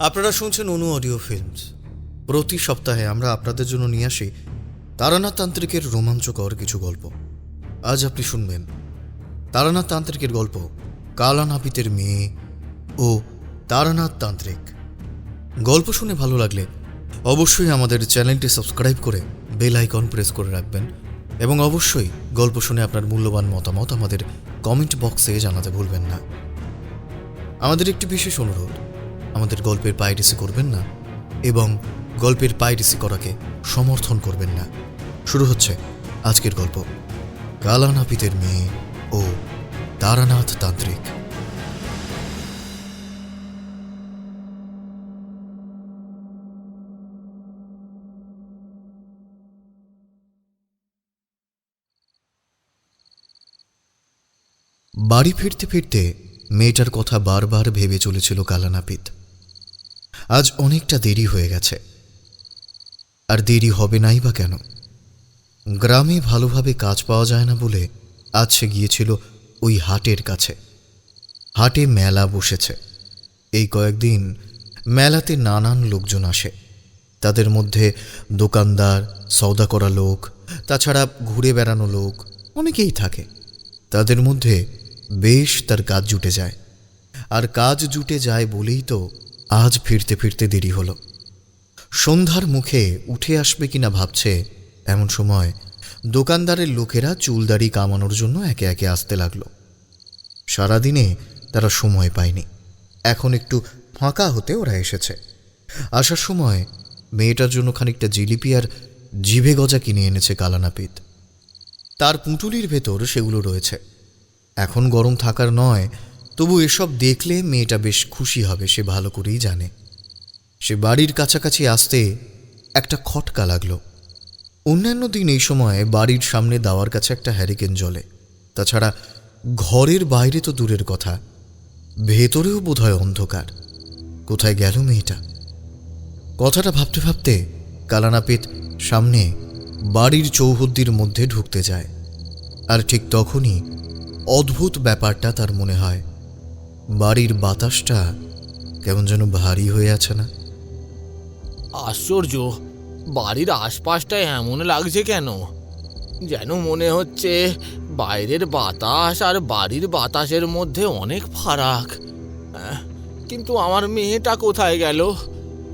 আপনারা শুনছেন অনু audio films. প্রতি সপ্তাহে আমরা আপনাদের জন্য নিয়ে আসি তারানাথ তান্ত্রিকের রোমাঞ্চকর কিছু গল্প। আজ আপনি শুনবেন তারানাথ তান্ত্রিকের গল্প কালা নাপিতের মেয়ে ও তারানাথ তান্ত্রিক। গল্প শুনে ভালো লাগলে অবশ্যই আমাদের চ্যানেলটি সাবস্ক্রাইব করে বেল আইকন প্রেস করে রাখবেন এবং অবশ্যই গল্প শুনে আপনার মূল্যবান মতামত আমাদের কমেন্ট বক্সে জানাতে ভুলবেন না। আমাদের একটি বিশেষ অনুরোধ, আমাদের গল্পের পাইরেসি করবেন না এবং গল্পের পাইরেসি করাকে সমর্থন করবেন না। শুরু হচ্ছে আজকের গল্প কালা নাপিতের মেয়ে ও তারানাথ তান্ত্রিক। বাড়ি ফিরতে ফিরতে মেয়েটার কথা বারবার ভেবে চলেছিল কালা নাপিত। আজ অনেকটা দেরি হয়ে গেছে, আর দেরি হবে নাই বা কেন? গ্রামে ভালোভাবে কাজ পাওয়া যায় না বলে আজ সে গিয়েছিল ওই হাটের কাছে। হাটে মেলা বসেছে। এই কয়েকদিন মেলাতে নানান লোকজন আসে। তাদের মধ্যে দোকানদার, সওদা করা লোক, তাছাড়া ঘুরে বেড়ানো লোক অনেকেই থাকে। তাদের মধ্যে বেশ তার কাজ জুটে যায়, আর কাজ জুটে যায় বলেই তো আজ ফিরতে ফিরতে দেরি হলো। সন্ধ্যার মুখে উঠে আসবে কিনা ভাবছে, এমন সময় দোকানদারের লোকেরা চুলদাড়ি কামানোর জন্য একে একে আসতে লাগলো। সারাদিনে তারা সময় পায়নি, এখন একটু ফাঁকা হতে ওরা এসেছে। আসার সময় মেয়েটার জন্য খানিকটা জিলিপি আর জিভে গজা কিনে এনেছে কালা নাপিত। তার পুঁটুলির ভেতর সেগুলো রয়েছে। এখন গরম থাকার নয়, তবু এসব দেখলে মেয়েটা বেশ খুশি হবে, সে ভালো করেই জানে। সে বাড়ির কাছাকাছি আসতে একটা খটকা লাগলো। অন্যান্য দিন এই সময় বাড়ির সামনে দাওয়ার কাছে একটা হ্যারিকেন জ্বলে। তাছাড়া ঘরের বাইরে তো দূরের কথা, ভেতরেও বোধহয় অন্ধকার। কোথায় গেল মেয়েটা? কথাটা ভাবতে ভাবতে কালা নাপিত সামনে বাড়ির চৌহদ্দির মধ্যে ঢুকতে যায়। আর ঠিক তখনই অদ্ভুত ব্যাপারটা তার মনে হয়। বাড়ির বাতাসটা কেমন যেন ভারী হয়ে আছে না? আশ্চর্য, বাড়ির আশপাশটা এমন লাগছে কেন? যেন মনে হচ্ছে বাইরের বাতাস আর বাড়ির বাতাসের মধ্যে অনেক ফারাক। কিন্তু আমার মেয়েটা কোথায় গেল?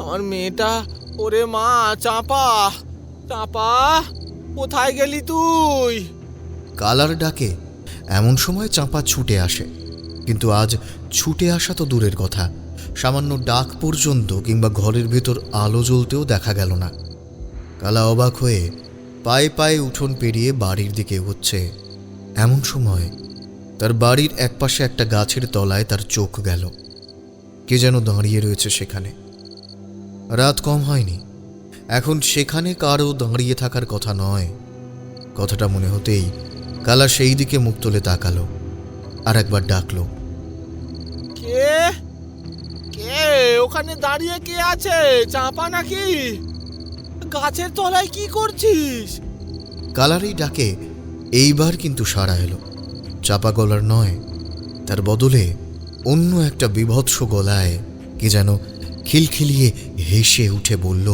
আমার মেয়েটা, ওরে মা চাঁপা, চাঁপা কোথায় গেলি তুই? কালার ডাকে এমন সময় চাঁপা ছুটে আসে। কিন্তু আজ ছুটে আসা তো দূরের কথা, সামান্য ডাক পর্যন্ত কিংবা ঘরের ভেতর আলো জ্বলতেও দেখা গেল না। কালা অবাক হয়ে পায়ে পায়ে উঠোন পেরিয়ে বাড়ির দিকে এগোচ্ছে। এমন সময় তার বাড়ির একপাশে একটা গাছের তলায় তার চোখ গেল। কে যেন দাঁড়িয়ে রয়েছে সেখানে। রাত কম হয়নি, এখন সেখানে কারও দাঁড়িয়ে থাকার কথা নয়। কথাটা মনে হতেই কালা সেই দিকে মুখ তুলে তাকালো, আর একবার ডাকলো, কে কে ওখানে দাঁড়িয়ে কে আছে? চাঁপা নাকি? গাছের তলায় কি করছিস? কালার এই ডাকে এইবার কিন্তু সাড়া এলো। চাপা গলার নয়, তার বদলে অন্য একটা বিভৎস গলায় কে যেন খিলখিলিয়ে হেসে উঠে বলল,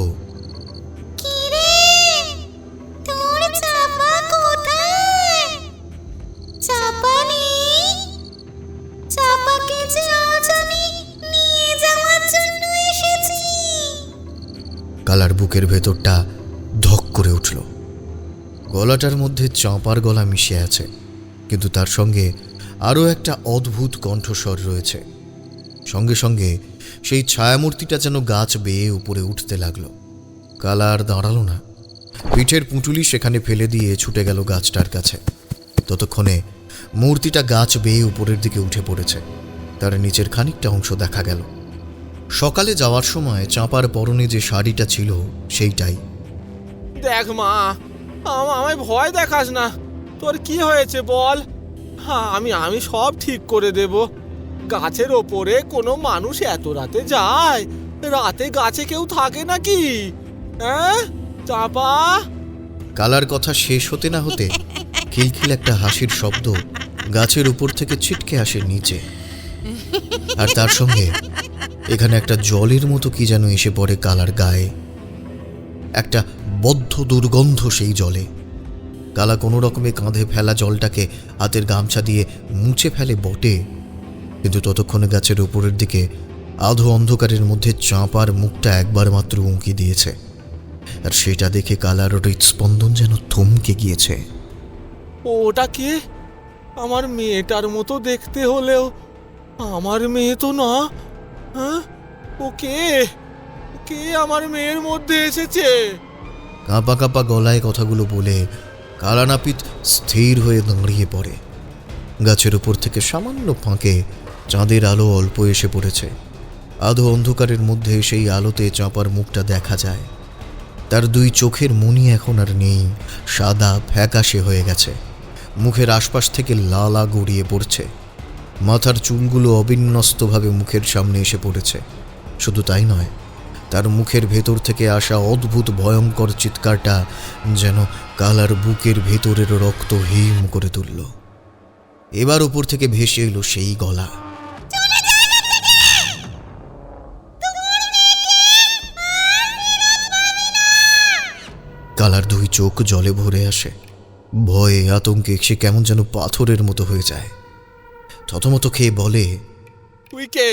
কালার বুকের ভেতরটা ধক করে উঠল। গলাটার মধ্যে চাঁপার গলা মিশে আছে, কিন্তু তার সঙ্গে আরও একটা অদ্ভুত কণ্ঠস্বর রয়েছে। সঙ্গে সঙ্গে সেই ছায়ামূর্তিটা যেন গাছ বেয়ে উপরে উঠতে লাগলো। কালার দাঁড়ালো না, পিঠের পুঁটুলি সেখানে ফেলে দিয়ে ছুটে গেল গাছটার কাছে। ততক্ষণে মূর্তিটা গাছ বেয়ে উপরের দিকে উঠে পড়েছে। তার নিচের খানিকটা অংশ দেখা গেল। সকালে যাওয়ার সময় চাঁপার পরনে যে শাড়িটা ছিল সেইটাই। দেখ মা, আমায় ভয় দেখাস না। তোর কি হয়েছে বল? আমি সব ঠিক করে দেব। গাছের ওপরে কোনো মানুষ এত রাতে যায়? রাতে গাছে কেউ থাকে নাকি? হ্যাঁ চাপা? কালার কথা শেষ হতে না হতে খিলখিল একটা হাসির শব্দ গাছের উপর থেকে ছিটকে আসে নিচে, আর তার সঙ্গে এখানে একটা জলের মতো কি যেন এসে পড়ে কালার গায়ে। একটা বদ্ধ দুর্গন্ধ সেই জলে। কালা কোনো রকমে কাঁধে ফেলা জলটাকে হাতের গামছা দিয়ে মুছে ফেলে বটে, কিন্তু ততক্ষণে গাছের উপরের দিকে আধো অন্ধকারের মধ্যে চাঁপার মুখটা একবার মাত্র উঁকি দিয়েছে, আর সেটা দেখে কালার হৃৎস্পন্দন যেন থমকে গিয়েছে। ওটা কে? আমার মেয়েটার মতো দেখতে হলেও আমার মেয়ে তো না। হ্যাঁ, ও কে? কে আমার মেয়ের মধ্যে এসেছে? কাঁপা কাঁপা গলায় কথাগুলো বলে কালানাপিত স্থির হয়ে দাঁড়িয়ে পড়ে। গাছের উপর থেকে সামান্য ফাঁকে চাঁদের আলো অল্প এসে পড়েছে। আধো অন্ধকারের মধ্যে সেই আলোতে চাঁপার মুখটা দেখা যায়। তার দুই চোখের মনি এখন আর নেই, সাদা ফ্যাকাশে হয়ে গেছে। মুখের আশপাশ থেকে লালা গড়িয়ে পড়ছে। মাথার চুলগুলো অবিন্যস্তভাবে মুখের সামনে এসে পড়েছে। শুধু তাই নয়, তার মুখের ভেতর থেকে আসা অদ্ভুত ভয়ঙ্কর চিৎকারটা যেন কালার বুকের ভেতরের রক্ত হিম করে তুলল। এবার উপর থেকে ভেসে এলো সেই গলা। কালার দুই চোখ জলে ভরে আসে। ভয়ে আতঙ্কে সে কেমন যেন পাথরের মতো হয়ে যায়। থতমত খেয়ে বলে, তুই কে?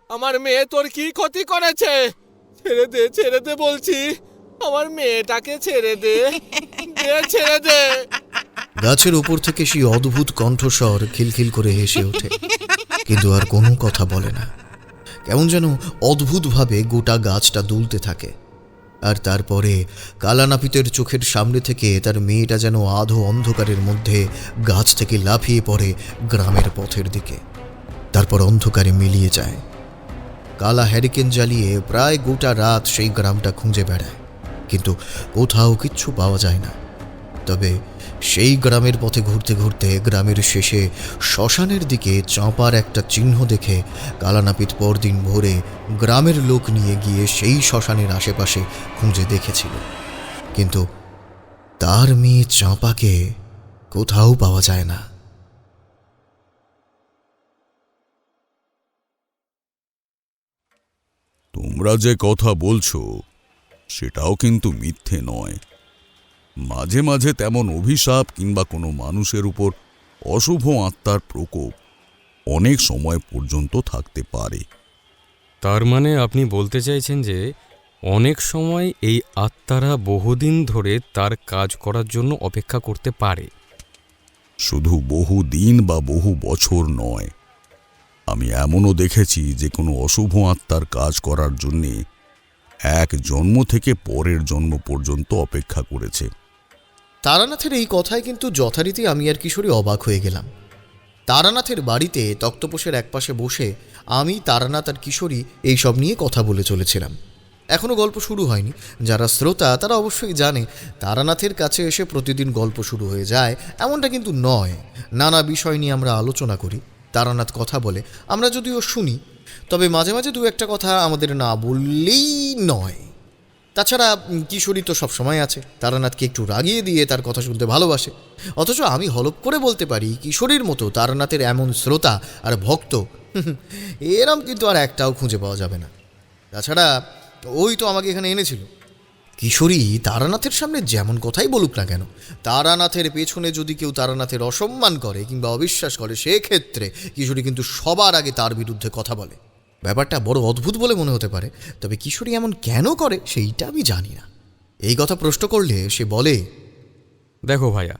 আমার মেয়ে তোর কি ক্ষতি করেছে? ছেড়ে দে, ছেড়ে দে বলছি। আমার মেয়েটাকে ছেড়ে দে, ছেড়ে দে। গাছের উপর থেকে সেই অদ্ভুত কণ্ঠস্বর খিলখিল করে হেসে ওঠে, কিন্তু আর কোনো কথা বলে না। কেমন যেন অদ্ভুতভাবে গোটা গাছটা দুলতে থাকে। আর তারপরে কালানাপিতের চোখের সামনে থেকে তার মেয়েটা যেন আধো অন্ধকারের মধ্যে গাছ থেকে লাফিয়ে পড়ে গ্রামের পথের দিকে। তারপর অন্ধকারে মিলিয়ে যায়। কালা হ্যারিকেন জ্বালিয়ে প্রায় গোটা রাত সেই গ্রামটা খুঁজে বেড়ায়, কিন্তু কোথাও কিচ্ছু পাওয়া যায় না। তবে সেই গ্রামের পথে ঘুরতে ঘুরতে গ্রামের শেষে শ্মশানের দিকে চাঁপার একটা চিহ্ন দেখে কালানাপিত পরদিন ভোরে গ্রামের লোক নিয়ে গিয়ে সেই শ্মশানের আশেপাশে খুঁজে দেখেছিল, কিন্তু তার মেয়ে চাঁপাকে কোথাও পাওয়া যায় না। তোমরা যে কথা বলছো সেটাও কিন্তু মিথ্যে নয়। মাঝে মাঝে তেমন অভিশাপ কিংবা কোনো মানুষের উপর অশুভ আত্মার প্রকোপ অনেক সময় পর্যন্ত থাকতে পারে। তার মানে আপনি বলতে চাইছেন যে অনেক সময় এই আত্মারা বহুদিন ধরে তার কাজ করার জন্য অপেক্ষা করতে পারে। শুধু বহু দিন বা বহু বছর নয়, আমি এমনও দেখেছি যে কোনো অশুভ আত্মার কাজ করার জন্যে এক জন্ম থেকে পরের জন্ম পর্যন্ত অপেক্ষা করেছে। তারানাথের এই কথায় কিন্তু যথারীতি আমি আর কিশোরী অবাক হয়ে গেলাম। তারানাথের বাড়িতে তক্তপোষের একপাশে বসে আমি, তারানাথ আর কিশোরী এইসব নিয়ে কথা বলে চলেছিলাম। এখনও গল্প শুরু হয়নি। যারা শ্রোতা তারা অবশ্যই জানে তারানাথের কাছে এসে প্রতিদিন গল্প শুরু হয়ে যায়, এমনটা কিন্তু নয়। নানা বিষয় নিয়ে আমরা আলোচনা করি, তারানাথ কথা বলে, আমরা যদিও শুনি, তবে মাঝে মাঝে দু একটা কথা আমাদের না বললেই নয়। তাছাড়া কিশোরী তো সবসময় আছে, তারানাথকে একটু রাগিয়ে দিয়ে তার কথা শুনতে ভালোবাসে। অথচ আমি হলপ করে বলতে পারি কিশোরীর মতো তারানাথের এমন শ্রোতা আর ভক্ত এরম কিন্তু আর একটাও খুঁজে পাওয়া যাবে না। তাছাড়া ওই তো আমাকে এখানে এনেছিল। কিশোরী তারানাথের সামনে যেমন কথাই বলুক না কেন, তারানাথের পেছনে যদি কেউ তারানাথের অসম্মান করে কিংবা অবিশ্বাস করে, সেক্ষেত্রে কিশোরী কিন্তু সবার আগে তার বিরুদ্ধে কথা বলে। ব্যাপারটা বড় অদ্ভুত বলে মনে হতে পারে, তবে কিশোরী এমন কেন করে সেইটা আমি জানি না। এই কথা প্রশ্ন করলে সে বলে, দেখো ভাইয়া,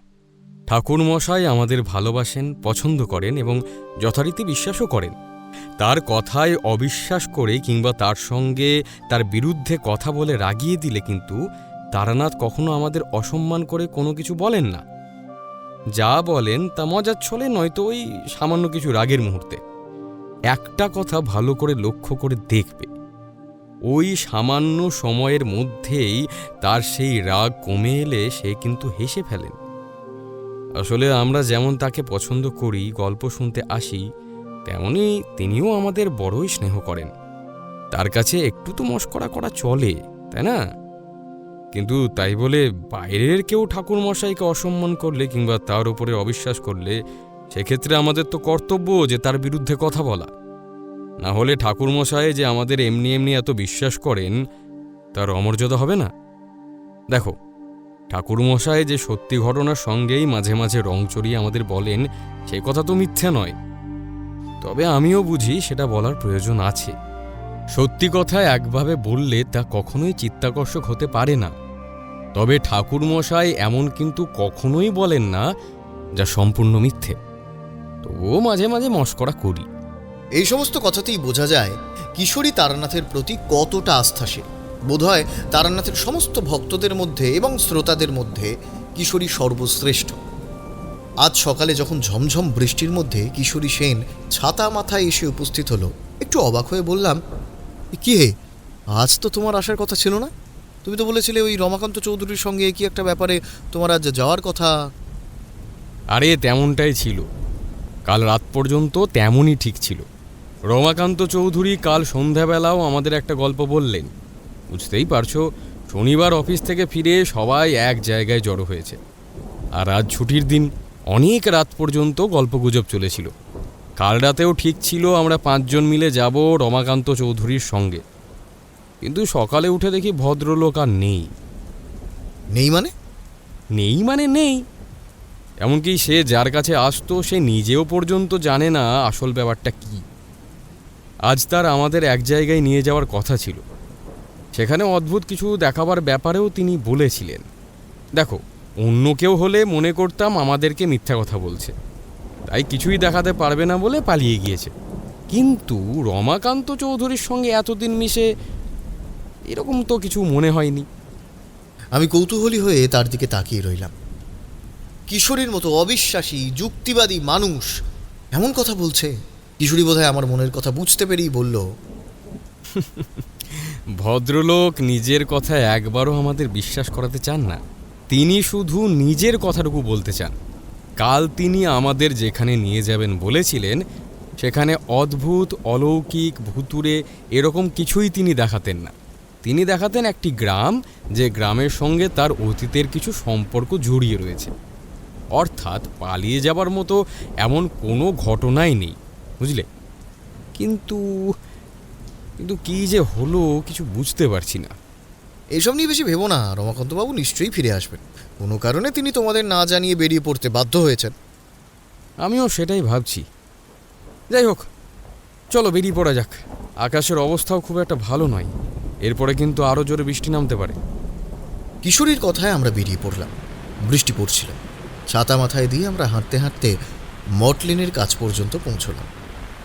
ঠাকুরমশাই আমাদের ভালোবাসেন, পছন্দ করেন এবং যথারীতি বিশ্বাসও করেন। তার কথায় অবিশ্বাস করে কিংবা তার সঙ্গে তার বিরুদ্ধে কথা বলে রাগিয়ে দিলে কিন্তু তারানাথ কখনো আমাদের অসম্মান করে কোনো কিছু বলেন না। যা বলেন তা মজার ছলে, নয়তো ওই সামান্য কিছু রাগের মুহূর্তে। একটা কথা ভালো করে লক্ষ্য করে দেখবে, ওই সামান্য সময়ের মধ্যেই তার সেই রাগ কমে এলে সে কিন্তু হেসে ফেলেন। আসলে আমরা যেমন তাকে পছন্দ করি, গল্প শুনতে আসি, তেমনি তিনিও আমাদের বড়ই স্নেহ করেন। তার কাছে একটু তো মশকরা করা চলে, তাই না? কিন্তু তাই বলে বাইরের কেউ ঠাকুরমশাইকে অসম্মান করলে কিংবা তার উপরে অবিশ্বাস করলে, সেক্ষেত্রে আমাদের তো কর্তব্য যে তার বিরুদ্ধে কথা বলা। না হলে ঠাকুরমশাই যে আমাদের এমনি এমনি এত বিশ্বাস করেন তার অমর্যাদা হবে না। দেখো, ঠাকুরমশাই যে সত্যি ঘটনার সঙ্গেই মাঝে মাঝে রং চড়িয়ে আমাদের বলেন সে কথা তো মিথ্যা নয়, তবে আমিও বুঝি সেটা বলার প্রয়োজন আছে। সত্যি কথা একভাবে বললে তা কখনোই চিত্তাকর্ষক হতে পারে না, তবে ঠাকুরমশাই এমন কিন্তু কখনোই বলেন না যা সম্পূর্ণ মিথ্যে। তবুও মাঝে মাঝে মশকরা করি। এই সমস্ত কথাতেই বোঝা যায় কিশোরী তারানাথের প্রতি কতটা আস্থাশীল। বোধহয় তারানাথের সমস্ত ভক্তদের মধ্যে এবং শ্রোতাদের মধ্যে কিশোরী সর্বশ্রেষ্ঠ। আজ সকালে যখন ঝমঝম বৃষ্টির মধ্যে কিশোরী সেন ছাতা মাথায় এসে উপস্থিত হলো, একটু অবাক হয়ে বললাম, কি হে, আজ তো তোমার আসার কথা ছিল না? তুমি তো বলেছিলে ওই রমাকান্ত চৌধুরীর সঙ্গে কি একটা ব্যাপারে তোমার আজ যাওয়ার কথা। আরে তেমনটাই ছিল, কাল রাত পর্যন্ত তেমনই ঠিক ছিল। রমাকান্ত চৌধুরী কাল সন্ধ্যাবেলাও আমাদের একটা গল্প বললেন। বুঝতেই পারছো, শনিবার অফিস থেকে ফিরে সবাই এক জায়গায় জড়ো হয়েছে, আর আজ ছুটির দিন, অনেক রাত পর্যন্ত গল্পগুজব চলেছিল। কাল রাতেও ঠিক ছিল আমরা 5 জন মিলে যাব রমাকান্ত চৌধুরীর সঙ্গে, কিন্তু সকালে উঠে দেখি ভদ্রলোক আর নেই। নেই মানে? নেই মানে নেই, এমনকি সে যার কাছে আসতো সে নিজেও পর্যন্ত জানে না আসল ব্যাপারটা কি। আজ তার আমাদের এক জায়গায় নিয়ে যাওয়ার কথা ছিল, সেখানে অদ্ভুত কিছু দেখাবার ব্যাপারেও তিনি বলেছিলেন। দেখো, অন্য কেউ হলে মনে করতাম আমাদেরকে মিথ্যা কথা বলছে, তাই কিছুই দেখাতে পারবে না বলে পালিয়ে গিয়েছে। কিন্তু রমাকান্ত চৌধুরীর সঙ্গে এতদিন মিশে এরকম তো কিছু মনে হয়নি। আমি কৌতূহলী হয়ে তার দিকে তাকিয়ে রইলাম। কিশোরীর মতো অবিশ্বাসী যুক্তিবাদী মানুষ এমন কথা বলছে। কিশোরী বোধহয় আমার মনের কথা বুঝতে পেরেই বলল, ভদ্রলোক নিজের কথা একবারও আমাদের বিশ্বাস করাতে চান না, তিনি শুধু নিজের কথাটুকু বলতে চান। কাল তিনি আমাদের যেখানে নিয়ে যাবেন বলেছিলেন সেখানে অদ্ভুত, অলৌকিক, ভুতুড়ে এরকম কিছুই তিনি দেখাতেন না। তিনি দেখাতেন একটি গ্রাম, যে গ্রামের সঙ্গে তার অতীতের কিছু সম্পর্ক জড়িয়ে রয়েছে। অর্থাৎ পালিয়ে যাবার মতো এমন কোনো ঘটনাই নেই, বুঝলে? কিন্তু কিন্তু কি যে হলো কিছু বুঝতে পারছি না। এইসব নিয়ে বেশি ভেবো না, রমাকান্তবাবু নিশ্চয়ই ফিরে আসবেন। কোনো কারণে তিনি তোমাদের না জানিয়ে বেরিয়ে পড়তে বাধ্য হয়েছেন। আমিও সেটাই ভাবছি। যাই হোক, চলো বেরিয়ে পড়া যাক। আকাশের অবস্থাও খুব একটা ভালো নয়, এরপরে কিন্তু আরও জোরে বৃষ্টি নামতে পারে। কিশোরীর কথায় আমরা বেরিয়ে পড়লাম। বৃষ্টি পড়ছিল। ছাতা মাথায় দিয়ে আমরা হাঁটতে হাঁটতে মটলিনের কাছ পর্যন্ত পৌঁছলাম।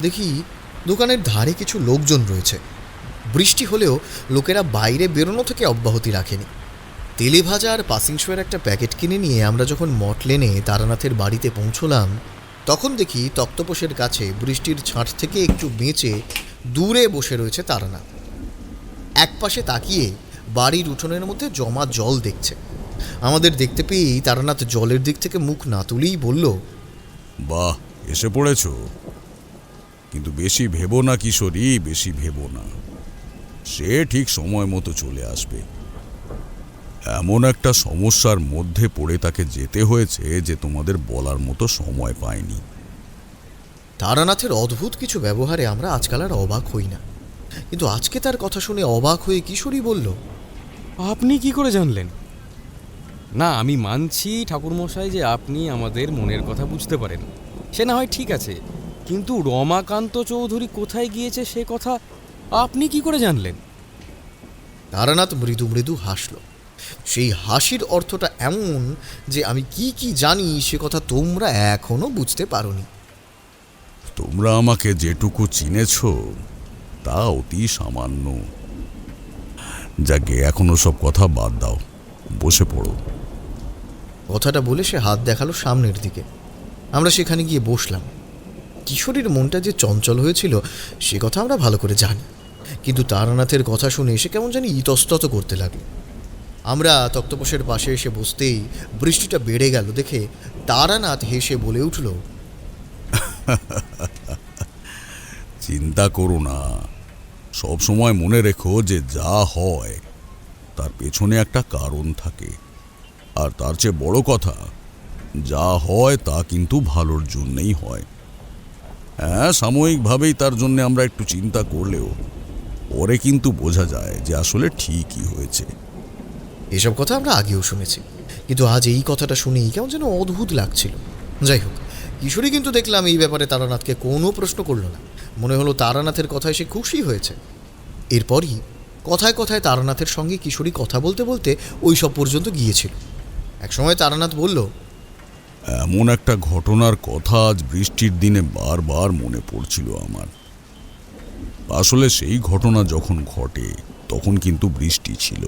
দেখি দোকানের ধারে কিছু লোকজন রয়েছে। বৃষ্টি হলেও লোকেরা বাইরে বেরোনো থেকে অব্যাহতি রাখেনি। তেলে ভাজা আর পাসিং শোয়ের একটা প্যাকেট কিনে নিয়ে আমরা যখন মটলেনে তারানাথের বাড়িতে পৌঁছলাম, তখন দেখি তক্তপোষের কাছে বৃষ্টির ছাঁট থেকে একটু বেঁচে দূরে বসে রয়েছে তারানাথ। একপাশে তাকিয়ে বাড়ির উঠোনের মধ্যে জমা জল দেখছে। আমাদের দেখতে পেয়েই তারানাথ জলের দিক থেকে মুখ না তুলেই বলল, বাহ, এসে পড়েছ। কিন্তু বেশি ভেবো না কিশোরী, বেশি ভেবো না, সে ঠিক সময় মতো চলে আসবে। এমন একটা সমস্যার মধ্যে পড়ে তাকে যেতে হয়েছে যে তোমাদের বলার মতো সময় পায়নি। তারানাথের অদ্ভুত কিছু ব্যবহারে আমরা আজকাল আর অবাক হই না, কিন্তু আজকে তার কথা শুনে অবাক হয়ে কিশোরী বলল, আপনি কি করে জানলেন? না, আমি মানছি ঠাকুরমশাই যে আপনি আমাদের মনের কথা বুঝতে পারেন, সে না হয় ঠিক আছে, কিন্তু রমাকান্ত চৌধুরী কোথায় গিয়েছে সে কথা আপনি কি করে জানলেন? তারানাথ মৃদু মৃদু হাসল। সেই হাসির অর্থটা এমন যে আমি কি কি জানি সে কথা তোমরা এখনো বুঝতে পারোনি। তোমরা আমাকে যেটুকু চিনেছ তা অতি সামান্য। যাকে এখনো সব কথা বাদ দাও, বসে পড়ো। কথাটা বলে সে হাত দেখালো সামনের দিকে। আমরা সেখানে গিয়ে বসলাম। কিশোরীর মনটা যে চঞ্চল হয়েছিল সে কথা আমরা ভালো করে জানি, কিন্তু তারানাথের কথা শুনে সে কেমন জানি ইতস্তত করতে লাগলো। আমরা তক্তপোষের পাশে এসে বসতেই বৃষ্টিটা বেড়ে গেল দেখে তারানাথ হেসে বলে উঠল, চিন্তা করো না, সব সময় মনে রেখো যে যা হয় তার পেছনে একটা কারণ থাকে, আর তার চেয়ে বড় কথা, যা হয় তা কিন্তু ভালোর জন্যই হয়। হ্যাঁ, সাময়িকভাবেই তার জন্য আমরা একটু চিন্তা করলেও পরে কিন্তু বোঝা যায় যে আসলে ঠিকই হয়েছে। এসব কথা আমরা আগেও শুনেছি, কিন্তু আজ এই কথাটা শুনেই কেমন যেন অদ্ভুত লাগছিল। যাই হোক, কিশোরী কিন্তু দেখলাম এই ব্যাপারে তারানাথকে কোনো প্রশ্ন করলো না। মনে হলো তারানাথের কথায় সে খুশি হয়েছে। এরপরই কথায় কথায় তারানাথের সঙ্গে কিশোরী কথা বলতে বলতে ওই সব পর্যন্ত গিয়েছিল। একসময় তারানাথ বলল, এমন একটা ঘটনার কথা আজ বৃষ্টির দিনে বারবার মনে পড়ছিল আমার। আসলে সেই ঘটনা যখন ঘটে তখন কিন্তু বৃষ্টি ছিল।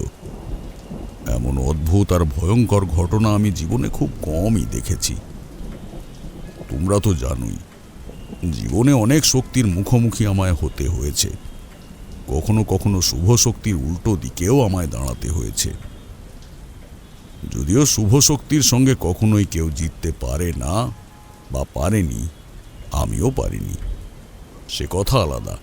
এমন অদ্ভুত আর ভয়ঙ্কর ঘটনা আমি জীবনে খুব কমই দেখেছি। তোমরা তো জানোই, জীবনে অনেক শক্তির মুখোমুখি আমায় হতে হয়েছে। কখনো কখনো শুভ শক্তির উল্টো দিকেও আমায় দাঁড়াতে হয়েছে। যদিও শুভ শক্তির সঙ্গে কখনোই কেউ জিততে পারে না বা পারেনি, আমিও পারিনি, সে কথা আলাদা।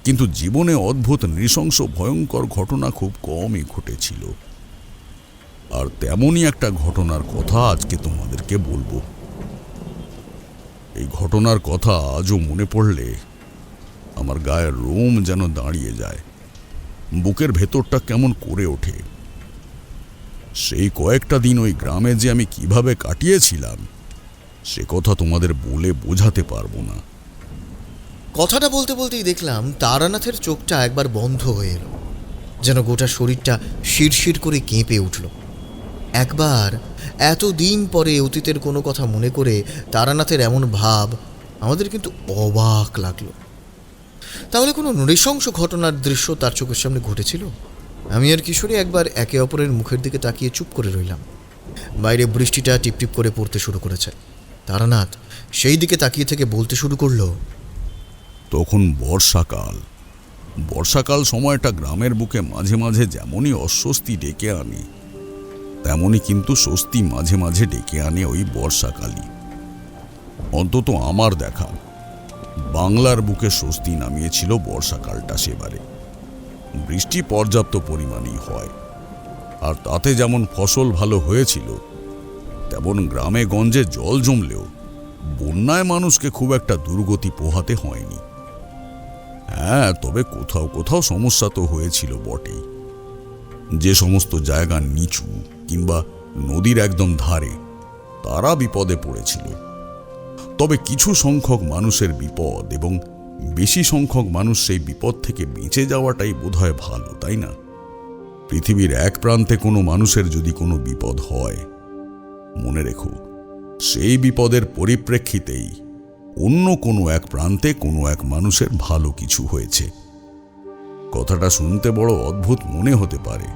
কিন্তু জীবনে অদ্ভুত নৃশংস ভয়ঙ্কর ঘটনা খুব কমই ঘটেছিল। আর তেমনই একটা ঘটনার কথা আজকে তোমাদেরকে বলবো। এই ঘটনার কথা আজও মনে পড়লে আমার গায়ের রোম যেন দাঁড়িয়ে যায়, বুকের ভেতরটা কেমন করে ওঠে। সেই কয়েকটা দিন ওই গ্রামে যে আমি কিভাবে কাটিয়েছিলাম সে কথা তোমাদের বলে বোঝাতে পারবো না। কথাটা বলতে বলতেই দেখলাম তারানাথের চোখটা একবার বন্ধ হয়ে এলো, যেন গোটা শরীরটা শিরশির করে কেঁপে উঠল। একবার এতদিন পরে অতীতের কোনো কথা মনে করে তারানাথের এমন ভাব আমাদের কিন্তু অবাক লাগলো। তাহলে কোনো নৃশংস ঘটনার দৃশ্য তার চোখের সামনে ঘটেছিল? আমি আর কিশোরী একবার একে অপরের মুখের দিকে তাকিয়ে চুপ করে রইলাম। বাইরে বৃষ্টিটা টিপটিপ করে পড়তে শুরু করেছে। তারানাথ সেই দিকে তাকিয়ে থেকে বলতে শুরু করলো, তখন বর্ষাকাল। বর্ষাকাল সময়টা গ্রামের বুকে মাঝে মাঝে যেমনই অস্বস্তি ডেকে আনে, তেমনই কিন্তু স্বস্তি মাঝে মাঝে ডেকে আনে ওই বর্ষাকালই। অন্তত আমার দেখা বাংলার বুকে স্বস্তি নামিয়েছিল বর্ষাকালটা সেবারে। বৃষ্টি পর্যাপ্ত পরিমাণেই হয়, আর তাতে যেমন ফসল ভালো হয়েছিল, তেমন গ্রামে গঞ্জে জল জমলেও বন্যায় মানুষকে খুব একটা দুর্গতি পোহাতে হয়নি। হ্যাঁ, তবে কোথাও কোথাও সমস্যা তো হয়েছিল বটেই। যে সমস্ত জায়গা নিচু কিংবা নদীর একদম ধারে, তারা বিপদে পড়েছিল। তবে কিছু সংখ্যক মানুষের বিপদ এবং বেশি সংখ্যক মানুষ সেই বিপদ থেকে বেঁচে যাওয়াটাই বোধহয় ভালো, তাই না? পৃথিবীর এক প্রান্তে কোনো মানুষের যদি কোনো বিপদ হয়, মনে রেখো সেই বিপদের পরিপ্রেক্ষিতেই অন্য কোনো এক প্রান্তে কোনো এক মানুষের ভালো কিছু হয়েছে। কথাটা শুনতে বড় অদ্ভুত মনে হতে পারে,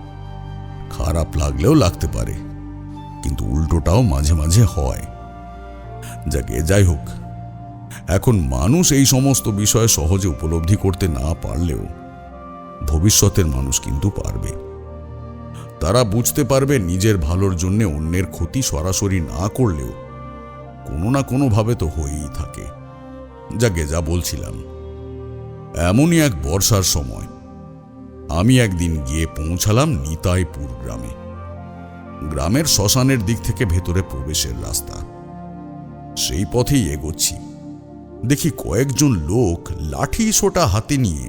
খারাপ লাগলেও লাগতে পারে, কিন্তু উল্টোটাও মাঝে মাঝে হয়। যাই হোক, এখন মানুষ এই সমস্ত বিষয় সহজে উপলব্ধি করতে না পারলেও ভবিষ্যতের মানুষ কিন্তু পারবে। তারা বুঝতে পারবে নিজের ভালোর জন্য অন্যের ক্ষতি সরাসরি না করলেও কোনো না কোনোভাবে তো হয়েই থাকে। যা বলছিলাম, এমনই এক বর্ষার সময় আমি একদিন গিয়ে পৌঁছালাম নিতাইপুর গ্রামে। গ্রামের শ্মশানের দিক থেকে ভেতরে প্রবেশের রাস্তা। সেই পথেই এগোচ্ছি, দেখি কয়েকজন লোক লাঠি সোটা হাতে নিয়ে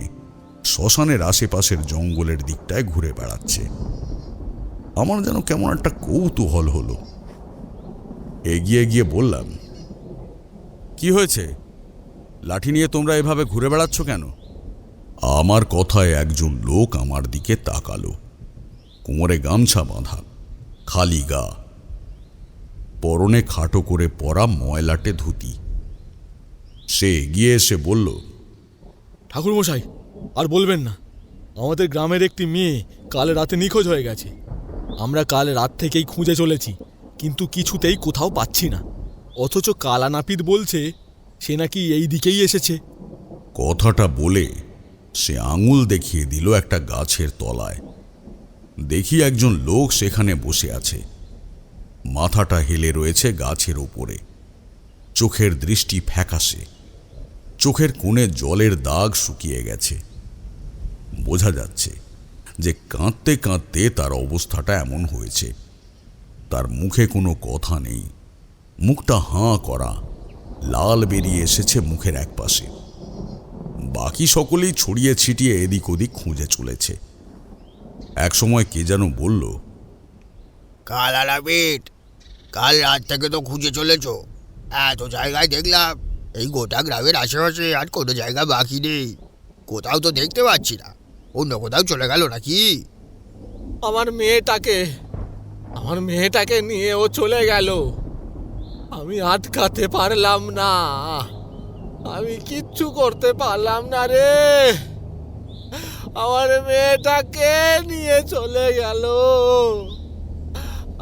শ্মশানের আশেপাশের জঙ্গলের দিকটায় ঘুরে বেড়াচ্ছে। আমার যেন কেমন একটা কৌতূহল হলো। এগিয়ে গিয়ে বললাম, কি হয়েছে? লাঠি নিয়ে তোমরা এভাবে ঘুরে বেড়াচ্ছ কেন? আমার কথায় একজন লোক আমার দিকে তাকালো। কোমরে গামছা বাঁধা, খালি গা, পরনে খাটো করে পরা ময়লাটে ধুতি। সে এগিয়ে এসে বলল, ঠাকুরমশাই, আর বলবেন না, আমাদের গ্রামের একটি মেয়ে কাল রাতে নিখোঁজ হয়ে গেছে। আমরা কাল রাত থেকেই খুঁজে চলেছি, কিন্তু কিছুতেই কোথাও পাচ্ছি না। অথচ কালানাপিত বলছে সে নাকি এই দিকেই এসেছে। কথাটা বলে সে আঙুল দেখিয়ে দিল একটা গাছের তলায়। দেখি একজন লোক সেখানে বসে আছে, মাথাটা হেলে রয়েছে গাছের ওপরে, চোখের দৃষ্টি ফ্যাকাশে, চোখের কোণে জলের দাগ শুকিয়ে গেছে। বোঝা যাচ্ছে যে কাঁদতে কাঁদতে তার অবস্থাটা এমন হয়েছে। তার মুখে কোনো কথা নেই, মুখটা হাঁ করা, লাল বেরিয়ে এসেছে মুখের একপাশে। বাকি সকলেই ছড়িয়ে ছিটিয়ে এদিক ওদিক খুঁজে চলেছে। একসময় কে যেন বলল, কালানাপিত, কাল রাত থেকে তো খুঁজে চলেছ, এত জায়গায় দেখলাম, এই গোটা গ্রামের আশেপাশে আর কোনো জায়গা বাকি নেই, কোথাও তো দেখতে পাচ্ছি না। অন্য কোথাও চলে গেল নাকি? আমার মেয়েটাকে নিয়ে ও চলে গেল। আমি আটকাতে পারলাম না, আমি কিচ্ছু করতে পারলাম না রে। আমার মেয়েটাকে নিয়ে চলে গেল,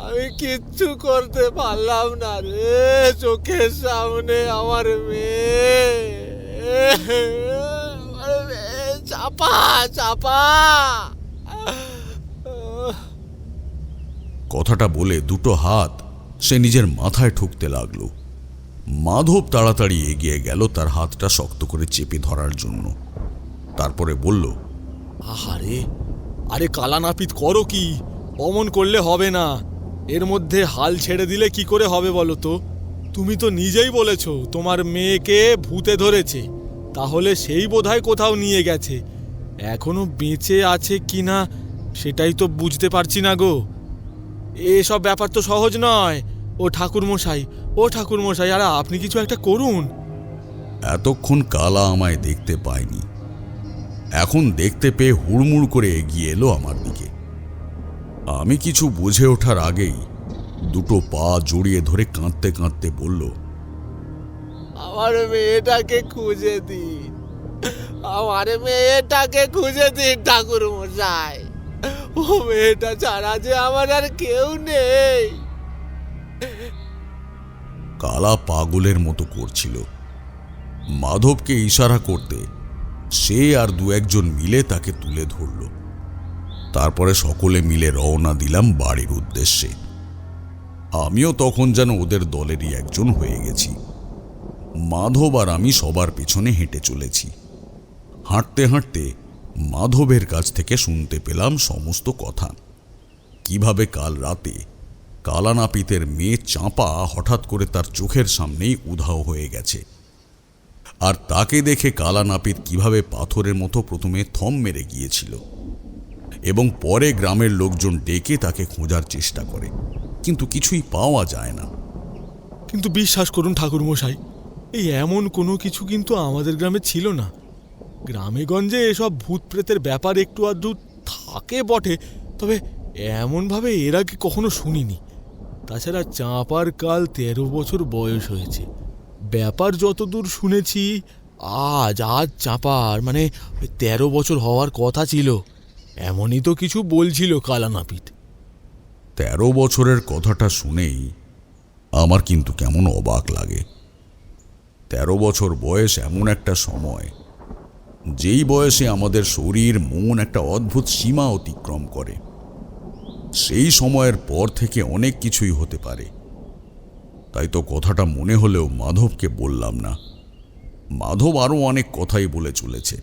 আমি কিচ্ছু করতে পারলাম না রে। চোখের সামনে আমার মেয়ে, চাপা চাপা। কথাটা বলে দুটো হাত সে নিজের মাথায় ঠুকতে লাগলো। মাধব তাড়াতাড়ি এগিয়ে গেল তার হাতটা শক্ত করে চেপে ধরার জন্য। তারপরে বলল, আরে কালানাপিত, করো কি? অমন করলে হবে না। এর মধ্যে হাল ছেড়ে দিলে কি করে হবে বলো তো? তুমি তো নিজেই বলেছো তোমার মেয়েকে ভূতে ধরেছে, তাহলে সেই বোধহয় কোথাও নিয়ে গেছে। এখনো বেঁচে আছে কিনা সেটাই তো বুঝতে পারছি না গো। এসব ব্যাপার তো সহজ নয়। ও ঠাকুরমশাই, আরে আপনি কিছু একটা করুন। এতক্ষণ কালা আমায় দেখতে পায়নি, এখন দেখতে পেয়ে হুড়মুড় করে এগিয়ে এলো আমার দিকে। আমি কিছু বুঝে ওঠার আগেই দুটো পা জড়িয়ে ধরে কাঁদতে কাঁদতে বলল, আমার মেয়েটাকে খুঁজে দিন, আমার মেয়েটাকে খুঁজে দিন ঠাকুরমশাই। ও মেয়েটা ছাড়া যে আমার আর কেউ নেই। কালা পাগলের মতো করছিল। মাধবকে ইশারা করতে সে আর দু একজন মিলে তাকে তুলে ধরল। তারপরে সকলে মিলে রওনা দিলাম বাড়ির উদ্দেশ্যে। আমিও তখন যেন ওদের দলেরই একজন হয়ে গেছি। মাধব আর আমি সবার পেছনে হেঁটে চলেছি। হাঁটতে হাঁটতে মাধবের কাছ থেকে শুনতে পেলাম সমস্ত কথা। কিভাবে কাল রাতে কালানাপিতের মেয়ে চাঁপা হঠাৎ করে তার চোখের সামনেই উধাও হয়ে গেছে, আর তাকে দেখে কালানাপিত কিভাবে পাথরের মতো প্রথমে থম মেরে গিয়েছিল এবং পরে গ্রামের লোকজন ডেকে তাকে খোঁজার চেষ্টা করে, কিন্তু কিছুই পাওয়া যায় না। কিন্তু বিশ্বাস করুন ঠাকুরমশাই, এই এমন কোনো কিছু কিন্তু আমাদের গ্রামে ছিল না। গ্রামে গঞ্জে এসব ভূত প্রেতের ব্যাপার একটু আধটু থাকে বটে, তবে এমনভাবে এর আগে কখনো শুনিনি। তাছাড়া চাঁপার কাল 13 বছর বয়স হয়েছে। ব্যাপার যতদূর শুনেছি, আজ চাঁপার 13 বছর হওয়ার কথা ছিল, এমনই তো কিছু বলছিল কালানাপিত। 13 বছরের কথাটা শুনেই আমার কিন্তু কেমন অবাক লাগে। 13 বছর বয়স এমন একটা সময়, যেই বয়সে আমাদের শরীর মন একটা অদ্ভুত সীমা অতিক্রম করে। সেই সময়ের পর থেকে অনেক কিছুই হতে পারে। তাই তো কথাটা মনে হলেও মাধবকে বললাম না। মাধব আরও অনেক কথাই বলে চলেছে।